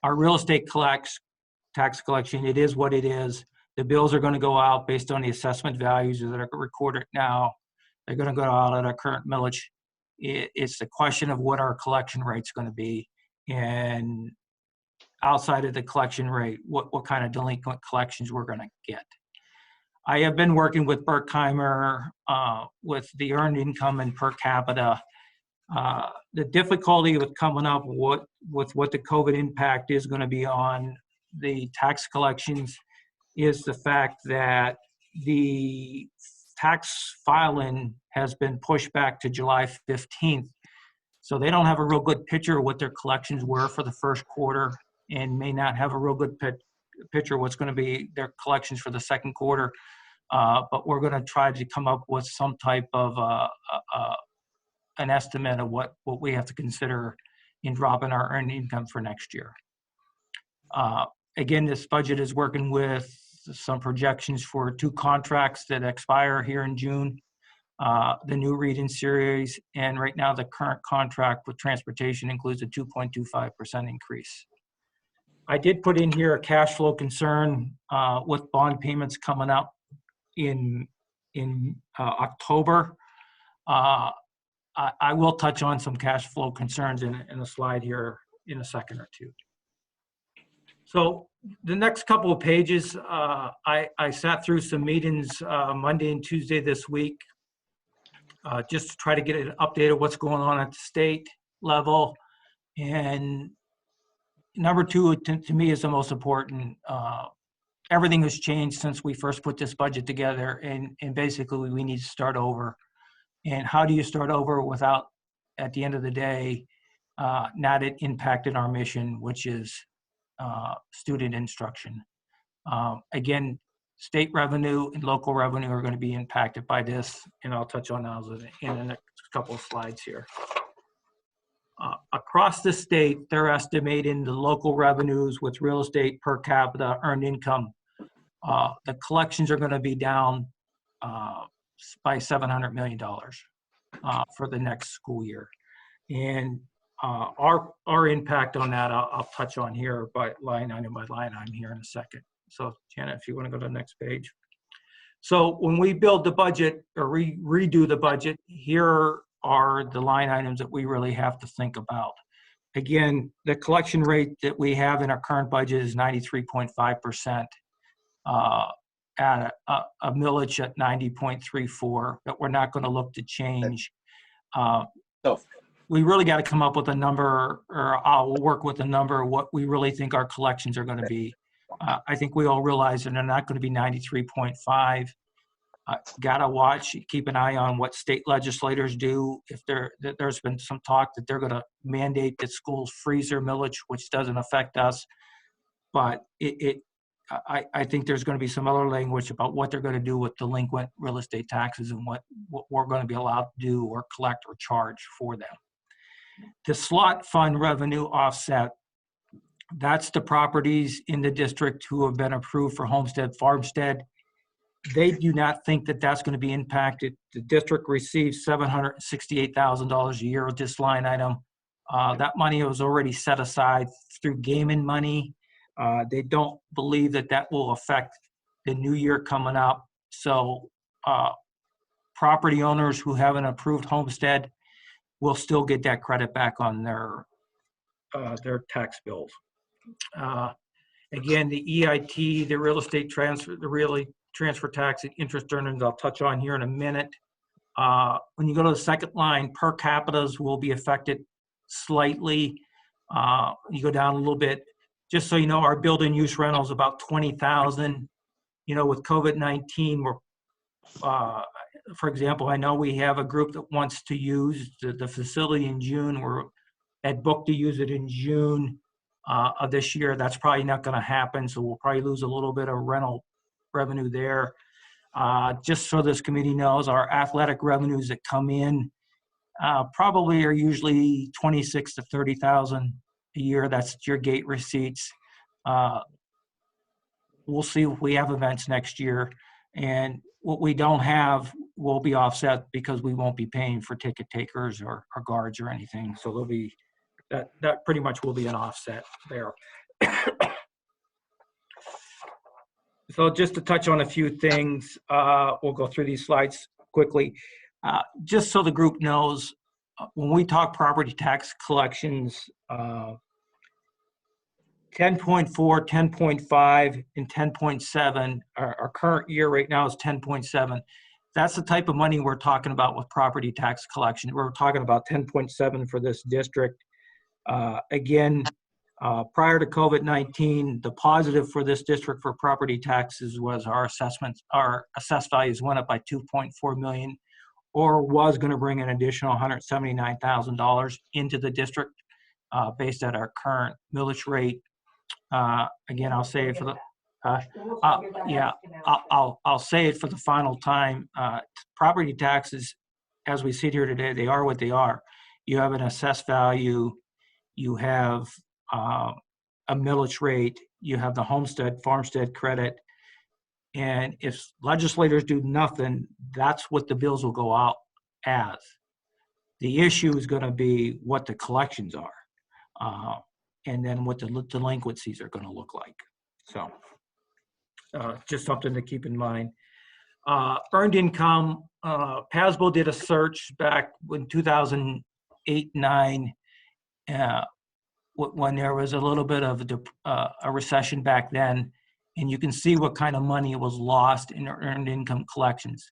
our real estate tax collection, it is what it is. The bills are going to go out based on the assessment values that are recorded now. They're going to go out at our current millage. It's the question of what our collection rate's going to be, and outside of the collection rate, what kind of delinquent collections we're going to get. I have been working with Berkheimer with the earned income and per capita. The difficulty with coming up with what the COVID impact is going to be on the tax collections is the fact that the tax filing has been pushed back to July 15th. So they don't have a real good picture of what their collections were for the first quarter and may not have a real good picture of what's going to be their collections for the second quarter. But we're going to try to come up with some type of an estimate of what we have to consider in dropping our earned income for next year. Again, this budget is working with some projections for 2 contracts that expire here in June. The new reading series, and right now the current contract with transportation includes a 2.25% increase. I did put in here a cash flow concern with bond payments coming up in October. I will touch on some cash flow concerns in a slide here in a second or two. So the next couple of pages, I sat through some meetings Monday and Tuesday this week just to try to get an update of what's going on at the state level. And number 2, to me, is the most important. Everything has changed since we first put this budget together, and basically we need to start over. And how do you start over without, at the end of the day, not it impacted our mission, which is student instruction. Again, state revenue and local revenue are going to be impacted by this, and I'll touch on those in the next couple of slides here. Across the state, they're estimating the local revenues with real estate per capita earned income. The collections are going to be down by $700 million for the next school year. And our impact on that, I'll touch on here by line item here in a second. So Janet, if you want to go to the next page. So when we build the budget or redo the budget, here are the line items that we really have to think about. Again, the collection rate that we have in our current budget is 93.5%. At a millage at 90.34, but we're not going to look to change. We really got to come up with a number, or I'll work with a number of what we really think our collections are going to be. I think we all realize that they're not going to be 93.5. Gotta watch, keep an eye on what state legislators do. If there's been some talk that they're going to mandate that schools freeze their millage, which doesn't affect us, but I think there's going to be some other language about what they're going to do with delinquent real estate taxes and what we're going to be allowed to do or collect or charge for them. The slot fund revenue offset, that's the properties in the district who have been approved for homestead, farmstead. They do not think that that's going to be impacted. The district receives $768,000 a year with this line item. That money was already set aside through gaming money. They don't believe that that will affect the new year coming up. So property owners who have an approved homestead will still get that credit back on their tax bills. Again, the EIT, the real estate transfer, transfer tax and interest earnings, I'll touch on here in a minute. When you go to the second line, per capitas will be affected slightly. You go down a little bit. Just so you know, our building use rental is about 20,000. You know, with COVID-19, we're, for example, I know we have a group that wants to use the facility in June. We're at booked to use it in June of this year. That's probably not going to happen, so we'll probably lose a little bit of rental revenue there. Just so this committee knows, our athletic revenues that come in probably are usually 26 to 30,000 a year. That's your gate receipts. We'll see if we have events next year, and what we don't have will be offset because we won't be paying for ticket takers or guards or anything. So there'll be that pretty much will be an offset there. So just to touch on a few things, we'll go through these slides quickly. Just so the group knows, when we talk property tax collections, 10.4, 10.5, and 10.7. Our current year right now is 10.7. That's the type of money we're talking about with property tax collection. We're talking about 10.7 for this district. Again, prior to COVID-19, the positive for this district for property taxes was our assessments, our assessed values went up by 2.4 million, or was going to bring an additional $179,000 into the district based at our current millage rate. Again, I'll say it for the I'll say it for the final time. Property taxes, as we sit here today, they are what they are. You have an assessed value, you have a millage rate, you have the homestead, farmstead credit, and if legislators do nothing, that's what the bills will go out as. The issue is going to be what the collections are, and then what the delinquencies are going to look like. So just something to keep in mind. Earned income, PASBO did a search back in 2008-9 when there was a little bit of a recession back then, and you can see what kind of money was lost in earned income collections.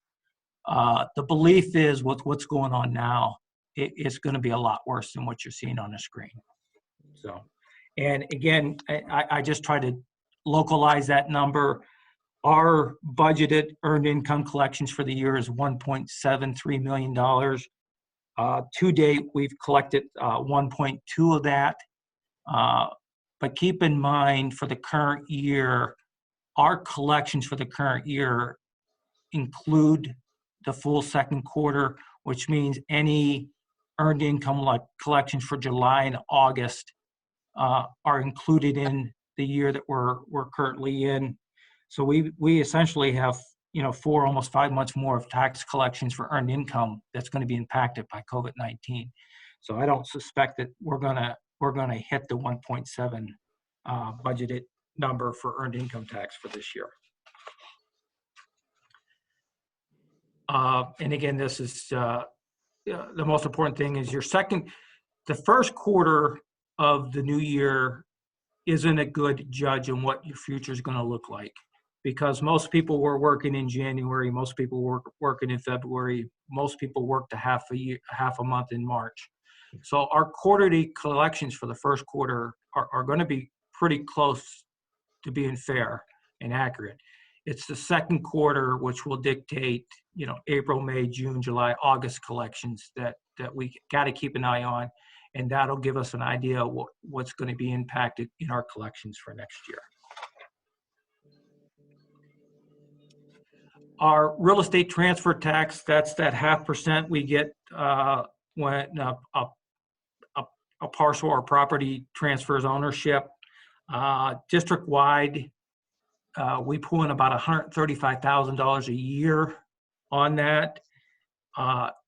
The belief is with what's going on now, it's going to be a lot worse than what you're seeing on the screen. So, and again, I just try to localize that number. Our budgeted earned income collections for the year is $1.73 million. To date, we've collected 1.2 of that. But keep in mind, for the current year, our collections for the current year include the full second quarter, which means any earned income collections for July and August are included in the year that we're currently in. So we essentially have, 4, almost 5 months more of tax collections for earned income that's going to be impacted by COVID-19. So I don't suspect that we're gonna hit the 1.7 budgeted number for earned income tax for this year. And again, this is the most important thing is the first quarter of the new year isn't a good judge on what your future is going to look like, because most people were working in January, most people were working in February, most people worked a half a month in March. So our quarterly collections for the first quarter are going to be pretty close to being fair and accurate. It's the second quarter which will dictate, April, May, June, July, August collections that we got to keep an eye on, and that'll give us an idea of what's going to be impacted in our collections for next year. Our real estate transfer tax, that's that 0.5% we get when a parcel or property transfers ownership. District-wide, we pull in about $135,000 a year on that.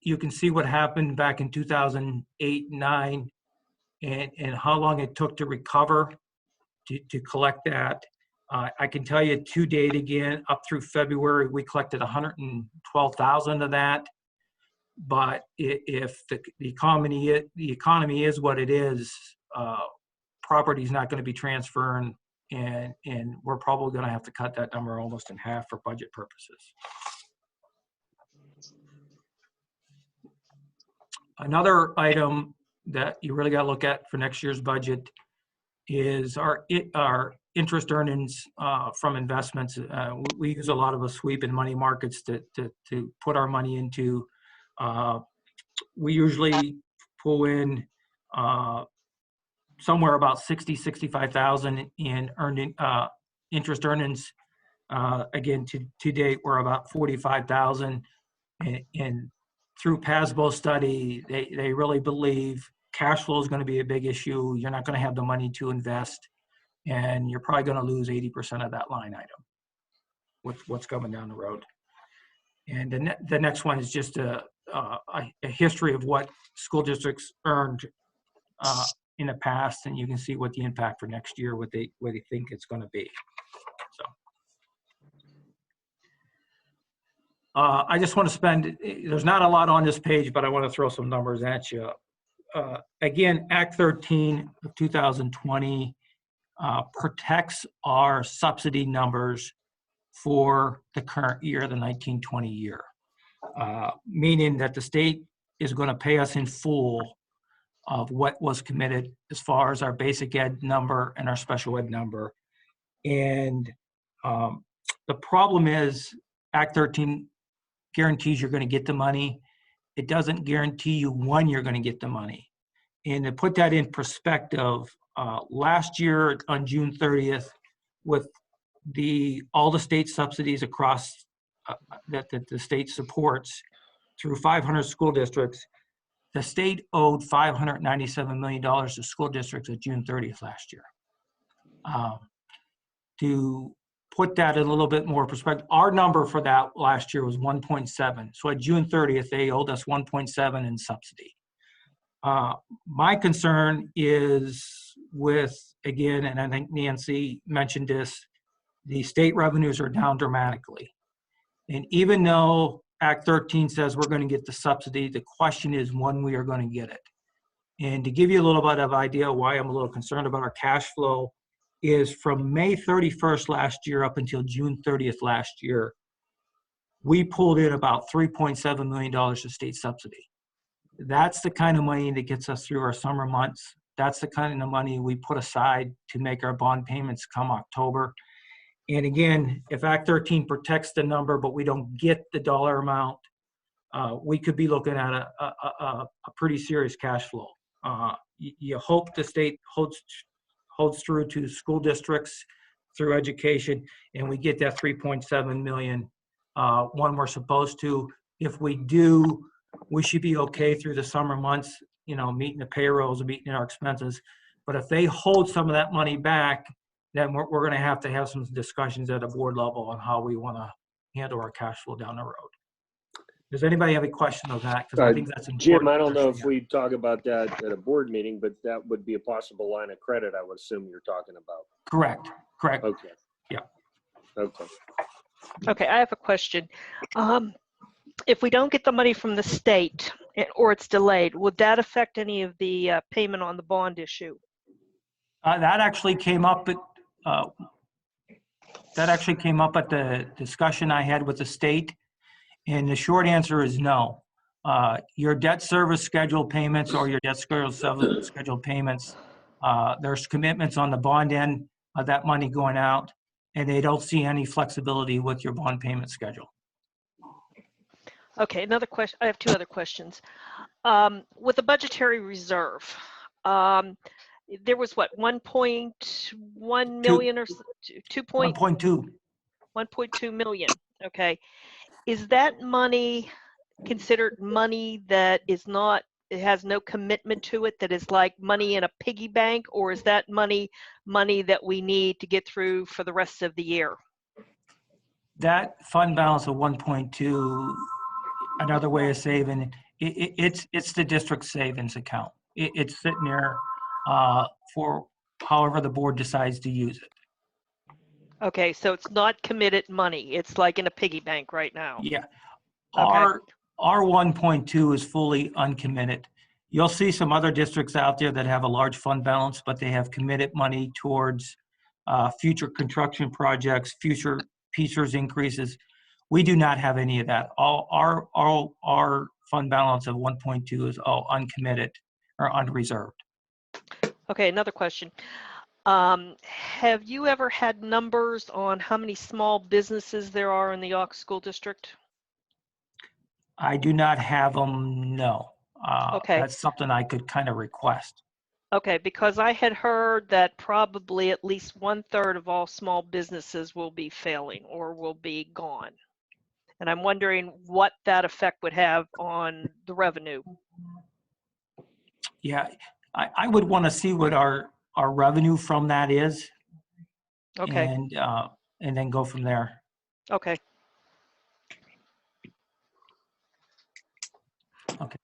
You can see what happened back in 2008-9 and how long it took to recover to collect that. I can tell you to date, again, up through February, we collected $112,000 of that. But if the economy is what it is, property is not going to be transferring, and we're probably going to have to cut that number almost in half for budget purposes. Another item that you really got to look at for next year's budget is our interest earnings from investments. We use a lot of a sweep in money markets to put our money into. We usually pull in somewhere about $60,000-65,000 in interest earnings. Again, to date, we're about $45,000, and through PASBO study, they really believe cash flow is going to be a big issue. You're not going to have the money to invest, and you're probably going to lose 80% of that line item with what's coming down the road. And the next one is just a history of what school districts earned in the past, and you can see what the impact for next year, what they think it's going to be. So I just want to spend, there's not a lot on this page, but I want to throw some numbers at you. Again, Act 13 of 2020 protects our subsidy numbers for the current year, the 1920 year, meaning that the state is going to pay us in full of what was committed as far as our basic ed number and our special ed number. And the problem is Act 13 guarantees you're going to get the money. It doesn't guarantee you when you're going to get the money. And to put that in perspective, last year on June 30th, with all the state subsidies across that the state supports through 500 school districts, the state owed $597 million to school districts at June 30th last year. To put that in a little bit more perspective, our number for that last year was 1.7. So at June 30th, they owed us 1.7 in subsidy. My concern is with, again, and I think Nancy mentioned this, the state revenues are down dramatically. And even though Act 13 says we're going to get the subsidy, the question is when we are going to get it. And to give you a little bit of idea why I'm a little concerned about our cash flow is from May 31st last year up until June 30th last year, we pulled in about $3.7 million of state subsidy. That's the kind of money that gets us through our summer months. That's the kind of money we put aside to make our bond payments come October. And again, if Act 13 protects the number, but we don't get the dollar amount, we could be looking at a pretty serious cash flow. You hope the state holds through to school districts through education, and we get that 3.7 million when we're supposed to. If we do, we should be okay through the summer months, meeting the payrolls and meeting our expenses. But if they hold some of that money back, then we're going to have some discussions at a board level on how we want to handle our cash flow down the road. Does anybody have a question on that? Because I think that's important. Jim, I don't know if we talk about that at a board meeting, but that would be a possible line of credit, I would assume you're talking about. Correct. Okay. Yeah. Okay. Okay, I have a question. If we don't get the money from the state or it's delayed, would that affect any of the payment on the bond issue? That actually came up at the discussion I had with the state. And the short answer is no. Your debt service schedule payments or your debt schedule payments, there's commitments on the bond end of that money going out, and they don't see any flexibility with your bond payment schedule. Okay, another question. I have two other questions. With the budgetary reserve, there was what, 1.1 million or 1.2 million. Okay. Is that money considered money that is not, it has no commitment to it, that is like money in a piggy bank, or is that money that we need to get through for the rest of the year? That fund balance of 1.2, another way of saving it's the district savings account. It's sitting there for however the board decides to use it. Okay, so it's not committed money. It's like in a piggy bank right now. Yeah. Okay. Our 1.2 is fully uncommitted. You'll see some other districts out there that have a large fund balance, but they have committed money towards future construction projects, future PSERS increases. We do not have any of that. All our fund balance of 1.2 is all uncommitted or unreserved. Okay, another question. Have you ever had numbers on how many small businesses there are in the Yawk School District? I do not have them, no. Okay. That's something I could kind of request. Okay, because I had heard that probably at least 1/3 of all small businesses will be failing or will be gone. And I'm wondering what that effect would have on the revenue. Yeah, I would want to see what our revenue from that is. Okay. And then go from there. Okay. Okay.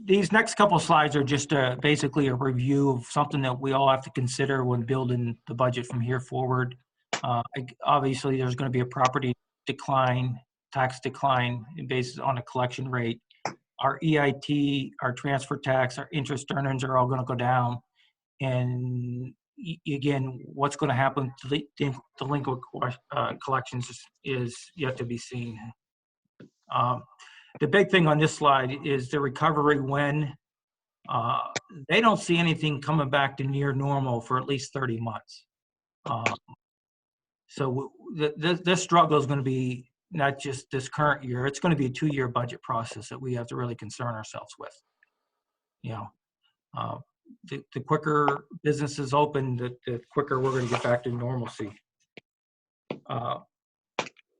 These next couple slides are just basically a review of something that we all have to consider when building the budget from here forward. Obviously, there's going to be a property decline, tax decline based on a collection rate. Our EIT, our transfer tax, our interest earnings are all going to go down. And again, what's going to happen to delinquent collections is yet to be seen. The big thing on this slide is the recovery when they don't see anything coming back to near normal for at least 30 months. So this struggle is going to be not just this current year, it's going to be a 2-year budget process that we have to really concern ourselves with. You know, the quicker businesses open, the quicker we're going to get back to normalcy.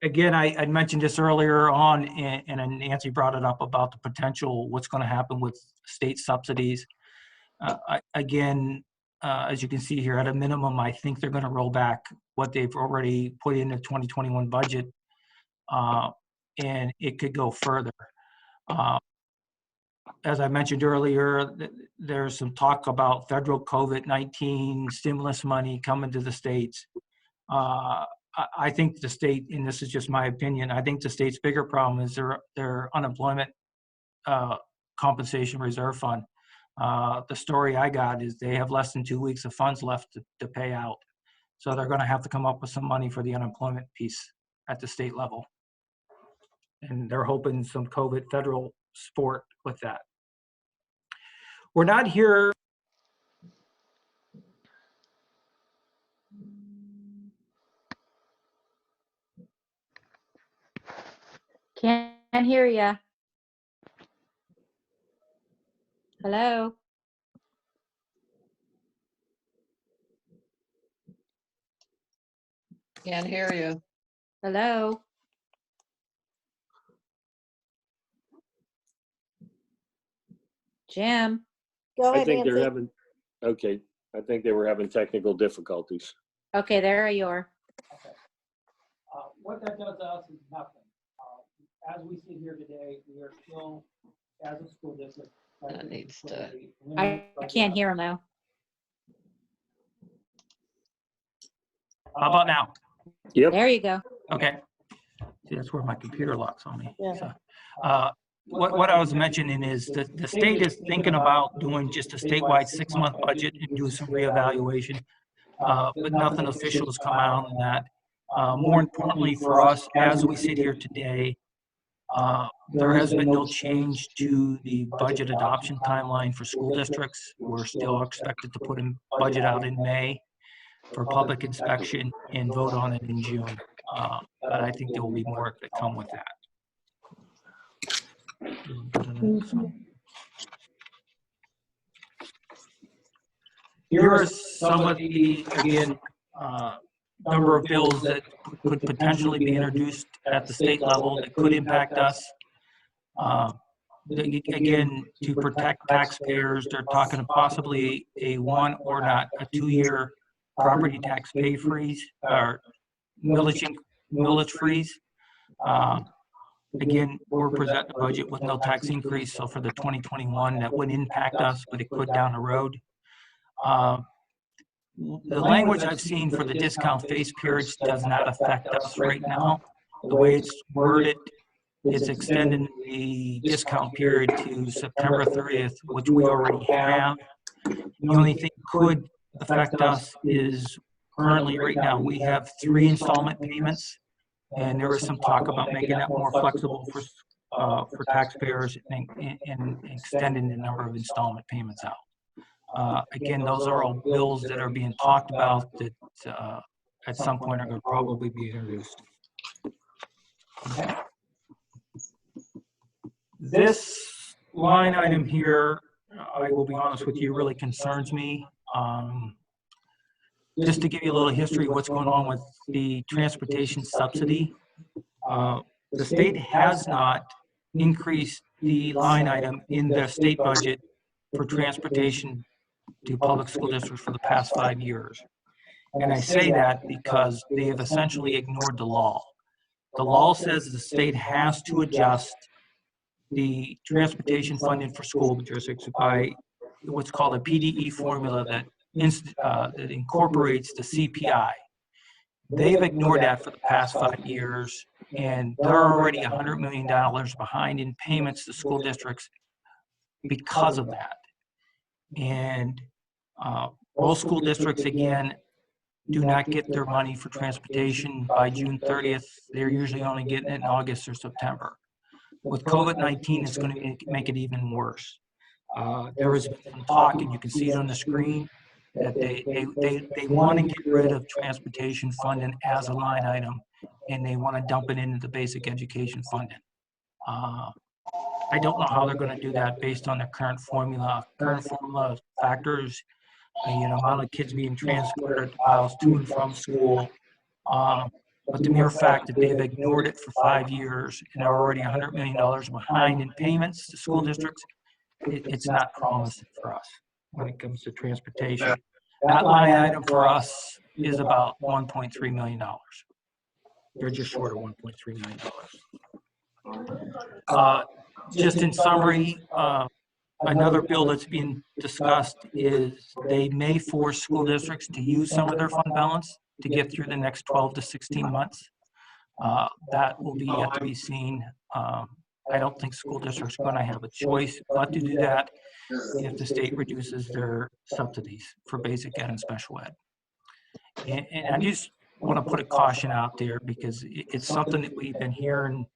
Again, I mentioned this earlier on, and Nancy brought it up about the potential, what's going to happen with state subsidies. Again, as you can see here, at a minimum, I think they're going to roll back what they've already put in the 2021 budget, and it could go further. As I mentioned earlier, there's some talk about federal COVID-19 stimulus money coming to the states. I think the state, and this is just my opinion, I think the state's bigger problem is their unemployment compensation reserve fund. The story I got is they have less than 2 weeks of funds left to pay out. So they're going to have to come up with some money for the unemployment piece at the state level. And they're hoping some COVID federal support with that. We're not here. Can't hear ya. Hello? Can't hear you. Hello? Jim? Go I ahead, think they're Nancy. having, okay, I think they were having technical difficulties. Okay, there you are. Okay. What that does to us is nothing. As we sit here today, we are still, as a school district. That needs to- I can't hear him though. How about now? Yep. There you go. Okay. See, that's where my computer locks on me. Yeah. So, what I was mentioning is that the state is thinking about doing just a statewide 6-month budget and do some reevaluation, but nothing official has come out on that. More importantly for us, as we sit here today, there has been no change to the budget adoption timeline for school districts. We're still expected to put a budget out in May for public inspection and vote on it in June. But I think there will be more that come with that. Here are some of the, again, number of bills that could potentially be introduced at the state level that could impact us. Again, to protect taxpayers, they're talking possibly a 1 or not a 2-year property tax pay freeze or millage freeze. Again, we're presenting a budget with no tax increase, so for the 2021, that wouldn't impact us, but it could down the road. The language I've seen for the discount phase periods does not affect us right now. The way it's worded, it's extending the discount period to September 30th, which we already have. The only thing could affect us is currently right now we have 3 installment payments, and there is some talk about making that more flexible for taxpayers and extending the number of installment payments out. Again, those are all bills that are being talked about that at some point are going to probably be introduced. Okay. This line item here, I will be honest with you, really concerns me. Just to give you a little history of what's going on with the transportation subsidy, the state has not increased the line item in the state budget for transportation to public school districts for the past 5 years. And I say that because they have essentially ignored the law. The law says the state has to adjust the transportation funding for school districts by what's called a PDE formula that incorporates the CPI. They've ignored that for the past 5 years, and they're already $100 million behind in payments to school districts because of that. And Most school districts, again, do not get their money for transportation by June 30th. They're usually only getting it in August or September. With COVID-19, it's going to make it even worse. There has been some talk, and you can see it on the screen, that they want to get rid of transportation funding as a line item, and they want to dump it into the basic education funding. I don't know how they're going to do that based on the current formula. Current formula factors, amount of kids being transported miles to and from school. But the mere fact that they've ignored it for 5 years and are already $100 million behind in payments to school districts, it's not promising for us when it comes to transportation. That line item for us is about $1.3 million. They're just short of $1.3 million. Just in summary, another bill that's being discussed is they may force school districts to use some of their fund balance to get through the next 12 to 16 months. That will be yet to be seen. I don't think school districts are going to have a choice but to do that if the state reduces their subsidies for basic ed and special ed. And I just want to put a caution out there because it's something that we've been hearing,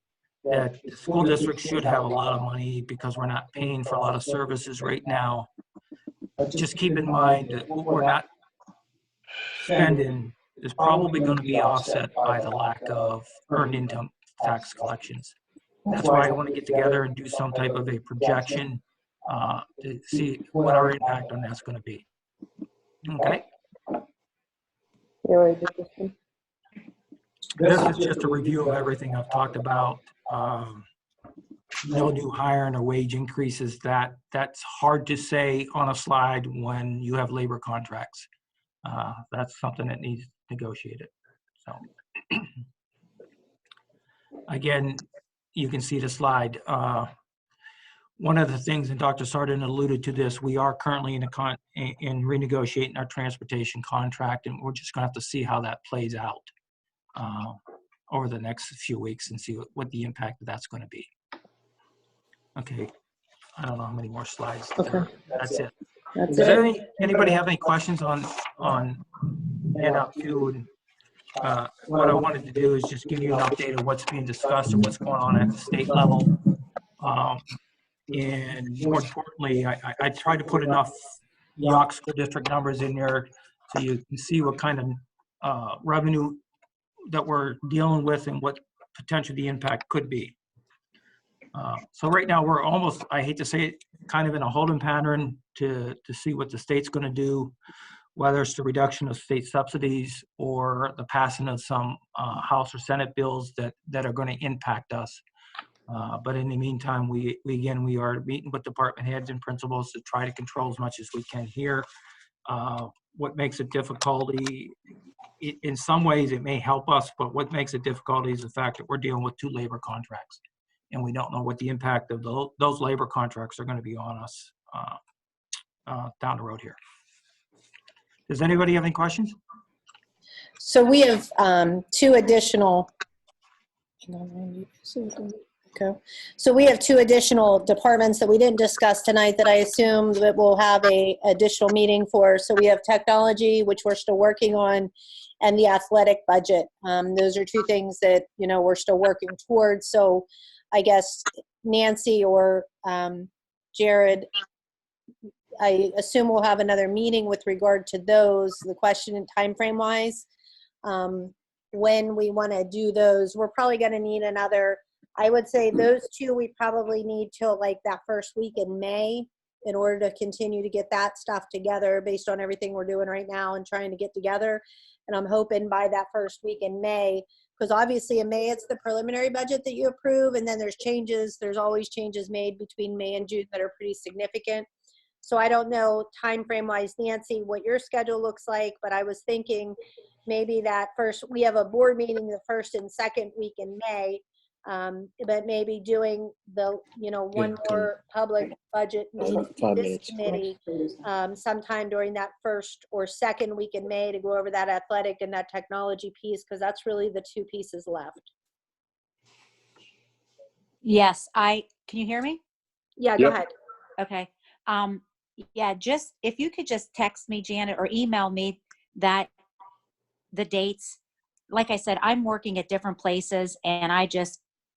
that the school districts should have a lot of money because we're not paying for a lot of services right now. Just keep in mind that what we're not spending is probably going to be offset by the lack of earned income tax collections. That's why I want to get together and do some type of a projection to see what our impact on that's going to be. Okay. This is just a review of everything I've talked about. No new hiring or wage increases. That's hard to say on a slide when you have labor contracts. That's something that needs negotiated. So again, you can see the slide. One of the things, and Dr. Sarden alluded to this, we are currently in renegotiating our transportation contract, and we're just going to have to see how that plays out over the next few weeks and see what the impact of that's going to be. Okay, I don't know how many more slides. Okay. That's it. That's Does it. anybody have any questions on handout 2? And what I wanted to do is just give you an update of what's being discussed and what's going on at the state level. And more importantly, I tried to put enough Yawk School District numbers in there so you can see what kind of revenue that we're dealing with and what potentially the impact could be. So right now we're almost, I hate to say it, kind of in a holding pattern to see what the state's going to do, whether it's the reduction of state subsidies or the passing of some House or Senate bills that are going to impact us. But in the meantime, we are meeting with department heads and principals to try to control as much as we can here. What makes it difficulty, in some ways it may help us, but what makes it difficult is the fact that we're dealing with 2 labor contracts, and we don't know what the impact of those labor contracts are going to be on us down the road here. Does anybody have any questions? So we have 2 additional. Okay. So we have 2 additional departments that we didn't discuss tonight that I assume that we'll have a additional meeting for. So we have technology, which we're still working on, and the athletic budget. Those are 2 things that, we're still working towards. So I guess Nancy or Jared, I assume we'll have another meeting with regard to those. The question in time frame wise, when we want to do those, we're probably going to need another. I would say those 2 we probably need till like that first week in May in order to continue to get that stuff together based on everything we're doing right now and trying to get together. And I'm hoping by that first week in May, because obviously in May it's the preliminary budget that you approve, and then there's changes. There's always changes made between May and June that are pretty significant. So I don't know time frame wise, Nancy, what your schedule looks like, but I was thinking maybe that we have a board meeting the 1st and 2nd week in May. But maybe doing the, one more public budget meeting, this committee, sometime during that 1st or 2nd week in May to go over that athletic and that technology piece, because that's really the 2 pieces left. Yes, can you hear me? Yeah, go ahead. Okay. Yeah, just, if you could just text me, Janet, or email me the dates. Like I said, I'm working at different places and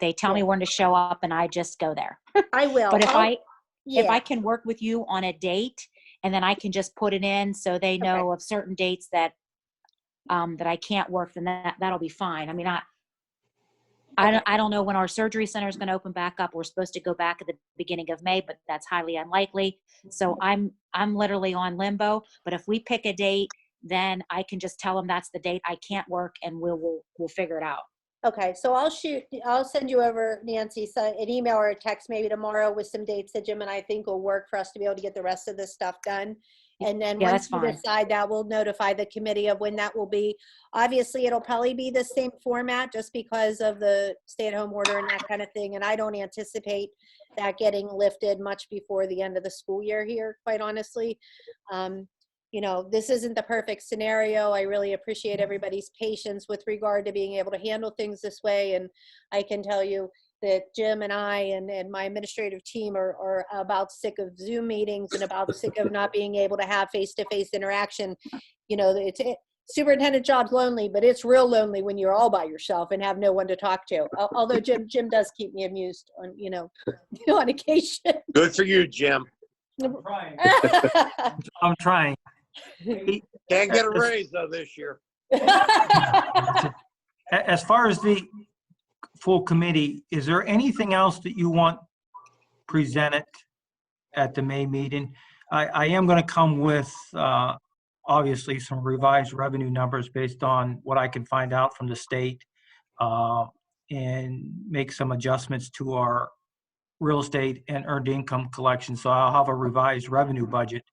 they tell me when to show up and I just go there. I will. But if I Yeah. can work with you on a date and then I can just put it in so they know of certain dates that I can't work, then that'll be fine. I mean, I don't know when our surgery center is going to open back up. We're supposed to go back at the beginning of May, but that's highly unlikely. So I'm literally on limbo. But if we pick a date, then I can just tell them that's the date I can't work, and we'll figure it out. Okay, so I'll send you over, Nancy, an email or a text maybe tomorrow with some dates that Jim and I think will work for us to be able to get the rest of this stuff done. And then Yeah, once that's we fine. decide that, we'll notify the committee of when that will be. Obviously, it'll probably be the same format just because of the stay-at-home order and that kind of thing. And I don't anticipate that getting lifted much before the end of the school year here, quite honestly. You know, this isn't the perfect scenario. I really appreciate everybody's patience with regard to being able to handle things this way. And I can tell you that Jim and I and my administrative team are about sick of Zoom meetings and about sick of not being able to have face-to-face interaction. You know, superintendent job's lonely, but it's real lonely when you're all by yourself and have no one to talk to. Although Jim does keep me amused on, you know, on occasion. Good for you, Jim. I'm trying. I'm trying. Can't get a raise though this year. As far as the full committee, is there anything else that you want presented at the May meeting? I am going to come with obviously some revised revenue numbers based on what I can find out from the state, and make some adjustments to our real estate and earned income collection. So I'll have a revised revenue budget.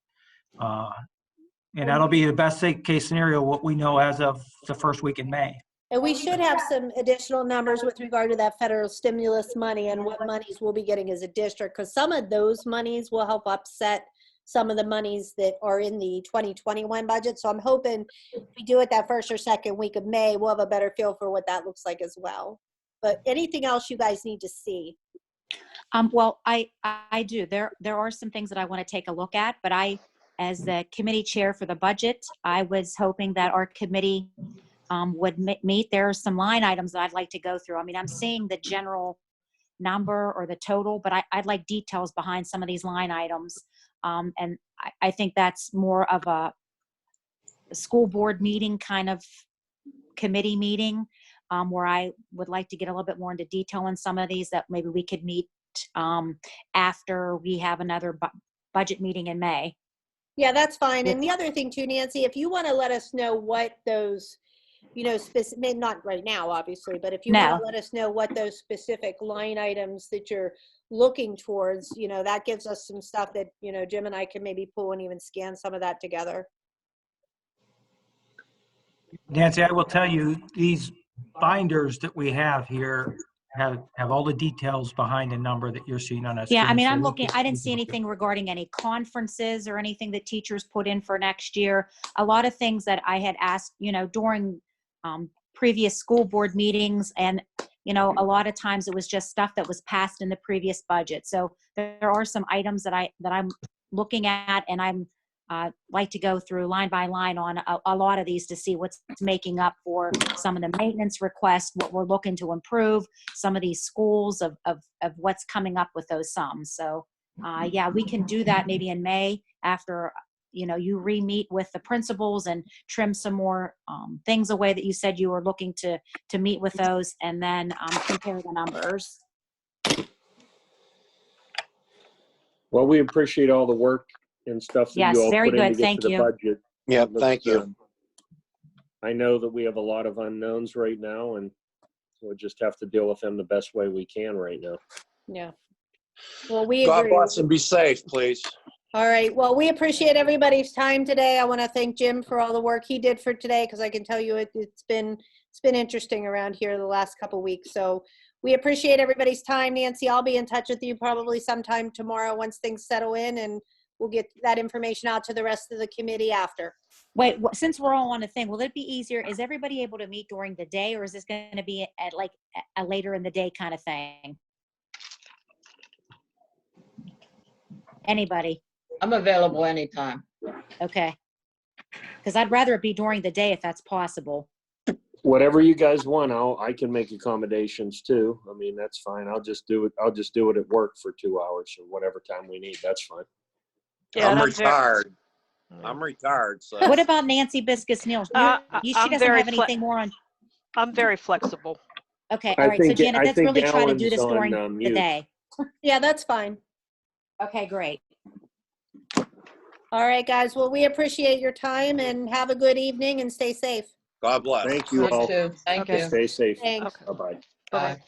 And that'll be the best case scenario, what we know as of the first week in May. And we should have some additional numbers with regard to that federal stimulus money and what monies we'll be getting as a district, because some of those monies will help offset some of the monies that are in the 2021 budget. So I'm hoping if we do it that first or second week of May, we'll have a better feel for what that looks like as well. But anything else you guys need to see? Well, I do. There are some things that I want to take a look at, but as the committee chair for the budget, I was hoping that our committee would meet. There are some line items that I'd like to go through. I mean, I'm seeing the general number or the total, but I'd like details behind some of these line items. And I think that's more of a school board meeting kind of committee meeting, where I would like to get a little bit more into detail on some of these that maybe we could meet after we have another budget meeting in May. Yeah, that's fine. And the other thing too, Nancy, if you want to let us know what those, you know, specific, not right now, obviously, but if you want to let us know what those specific line items that you're looking towards, you know, that gives us some stuff that, you know, Jim and I can maybe pull and even scan some of that together. Nancy, I will tell you, these binders that we have here have all the details behind the number that you're seeing on a screen. Yeah, I mean, I'm looking, I didn't see anything regarding any conferences or anything that teachers put in for next year. A lot of things that I had asked, you know, during previous school board meetings, and, you know, a lot of times it was just stuff that was passed in the previous budget. So there are some items that I'm looking at, and I'm like to go through line by line on a lot of these to see what's making up for some of the maintenance requests, what we're looking to improve, some of these schools of what's coming up with those sums. So yeah, we can do that maybe in May after, you know, you re-meet with the principals and trim some more things away that you said you were looking to meet with those, and then compare the numbers. Well, we appreciate all the work and stuff that Yes, you all very put in good. to get Thank to the you. budget. Yeah, But, thank you. I know that we have a lot of unknowns right now, and we'll just have to deal with them the best way we can right now. Yeah. Well, we God agree. bless and be safe, please. All right. Well, we appreciate everybody's time today. I want to thank Jim for all the work he did for today, because I can tell you it's been interesting around here the last couple of weeks. So we appreciate everybody's time. Nancy, I'll be in touch with you probably sometime tomorrow once things settle in, and we'll get that information out to the rest of the committee after. Wait, since we're all on the thing, will it be easier? Is everybody able to meet during the day, or is this going to be at like a later in the day kind of thing? Anybody? I'm available anytime. Okay. Because I'd rather it be during the day if that's possible. Whatever you guys want, I can make accommodations too. I mean, that's fine. I'll just do it at work for 2 hours or whatever time we need. That's fine. Yeah, I'm and retired. I'm retired, so. What about Nancy Biscus Neal? She I'm doesn't very have anything more on. I'm very flexible. Okay, I all right. So think- Janet, I let's think really try to do Alan's this during on, the mute. day. Yeah, that's fine. Okay, great. All right, guys. Well, we appreciate your time and have a good evening and stay safe. God bless. Thank you You all. too. Thank Okay. you. Stay safe. Thanks. Okay. Bye-bye. Bye-bye. Bye.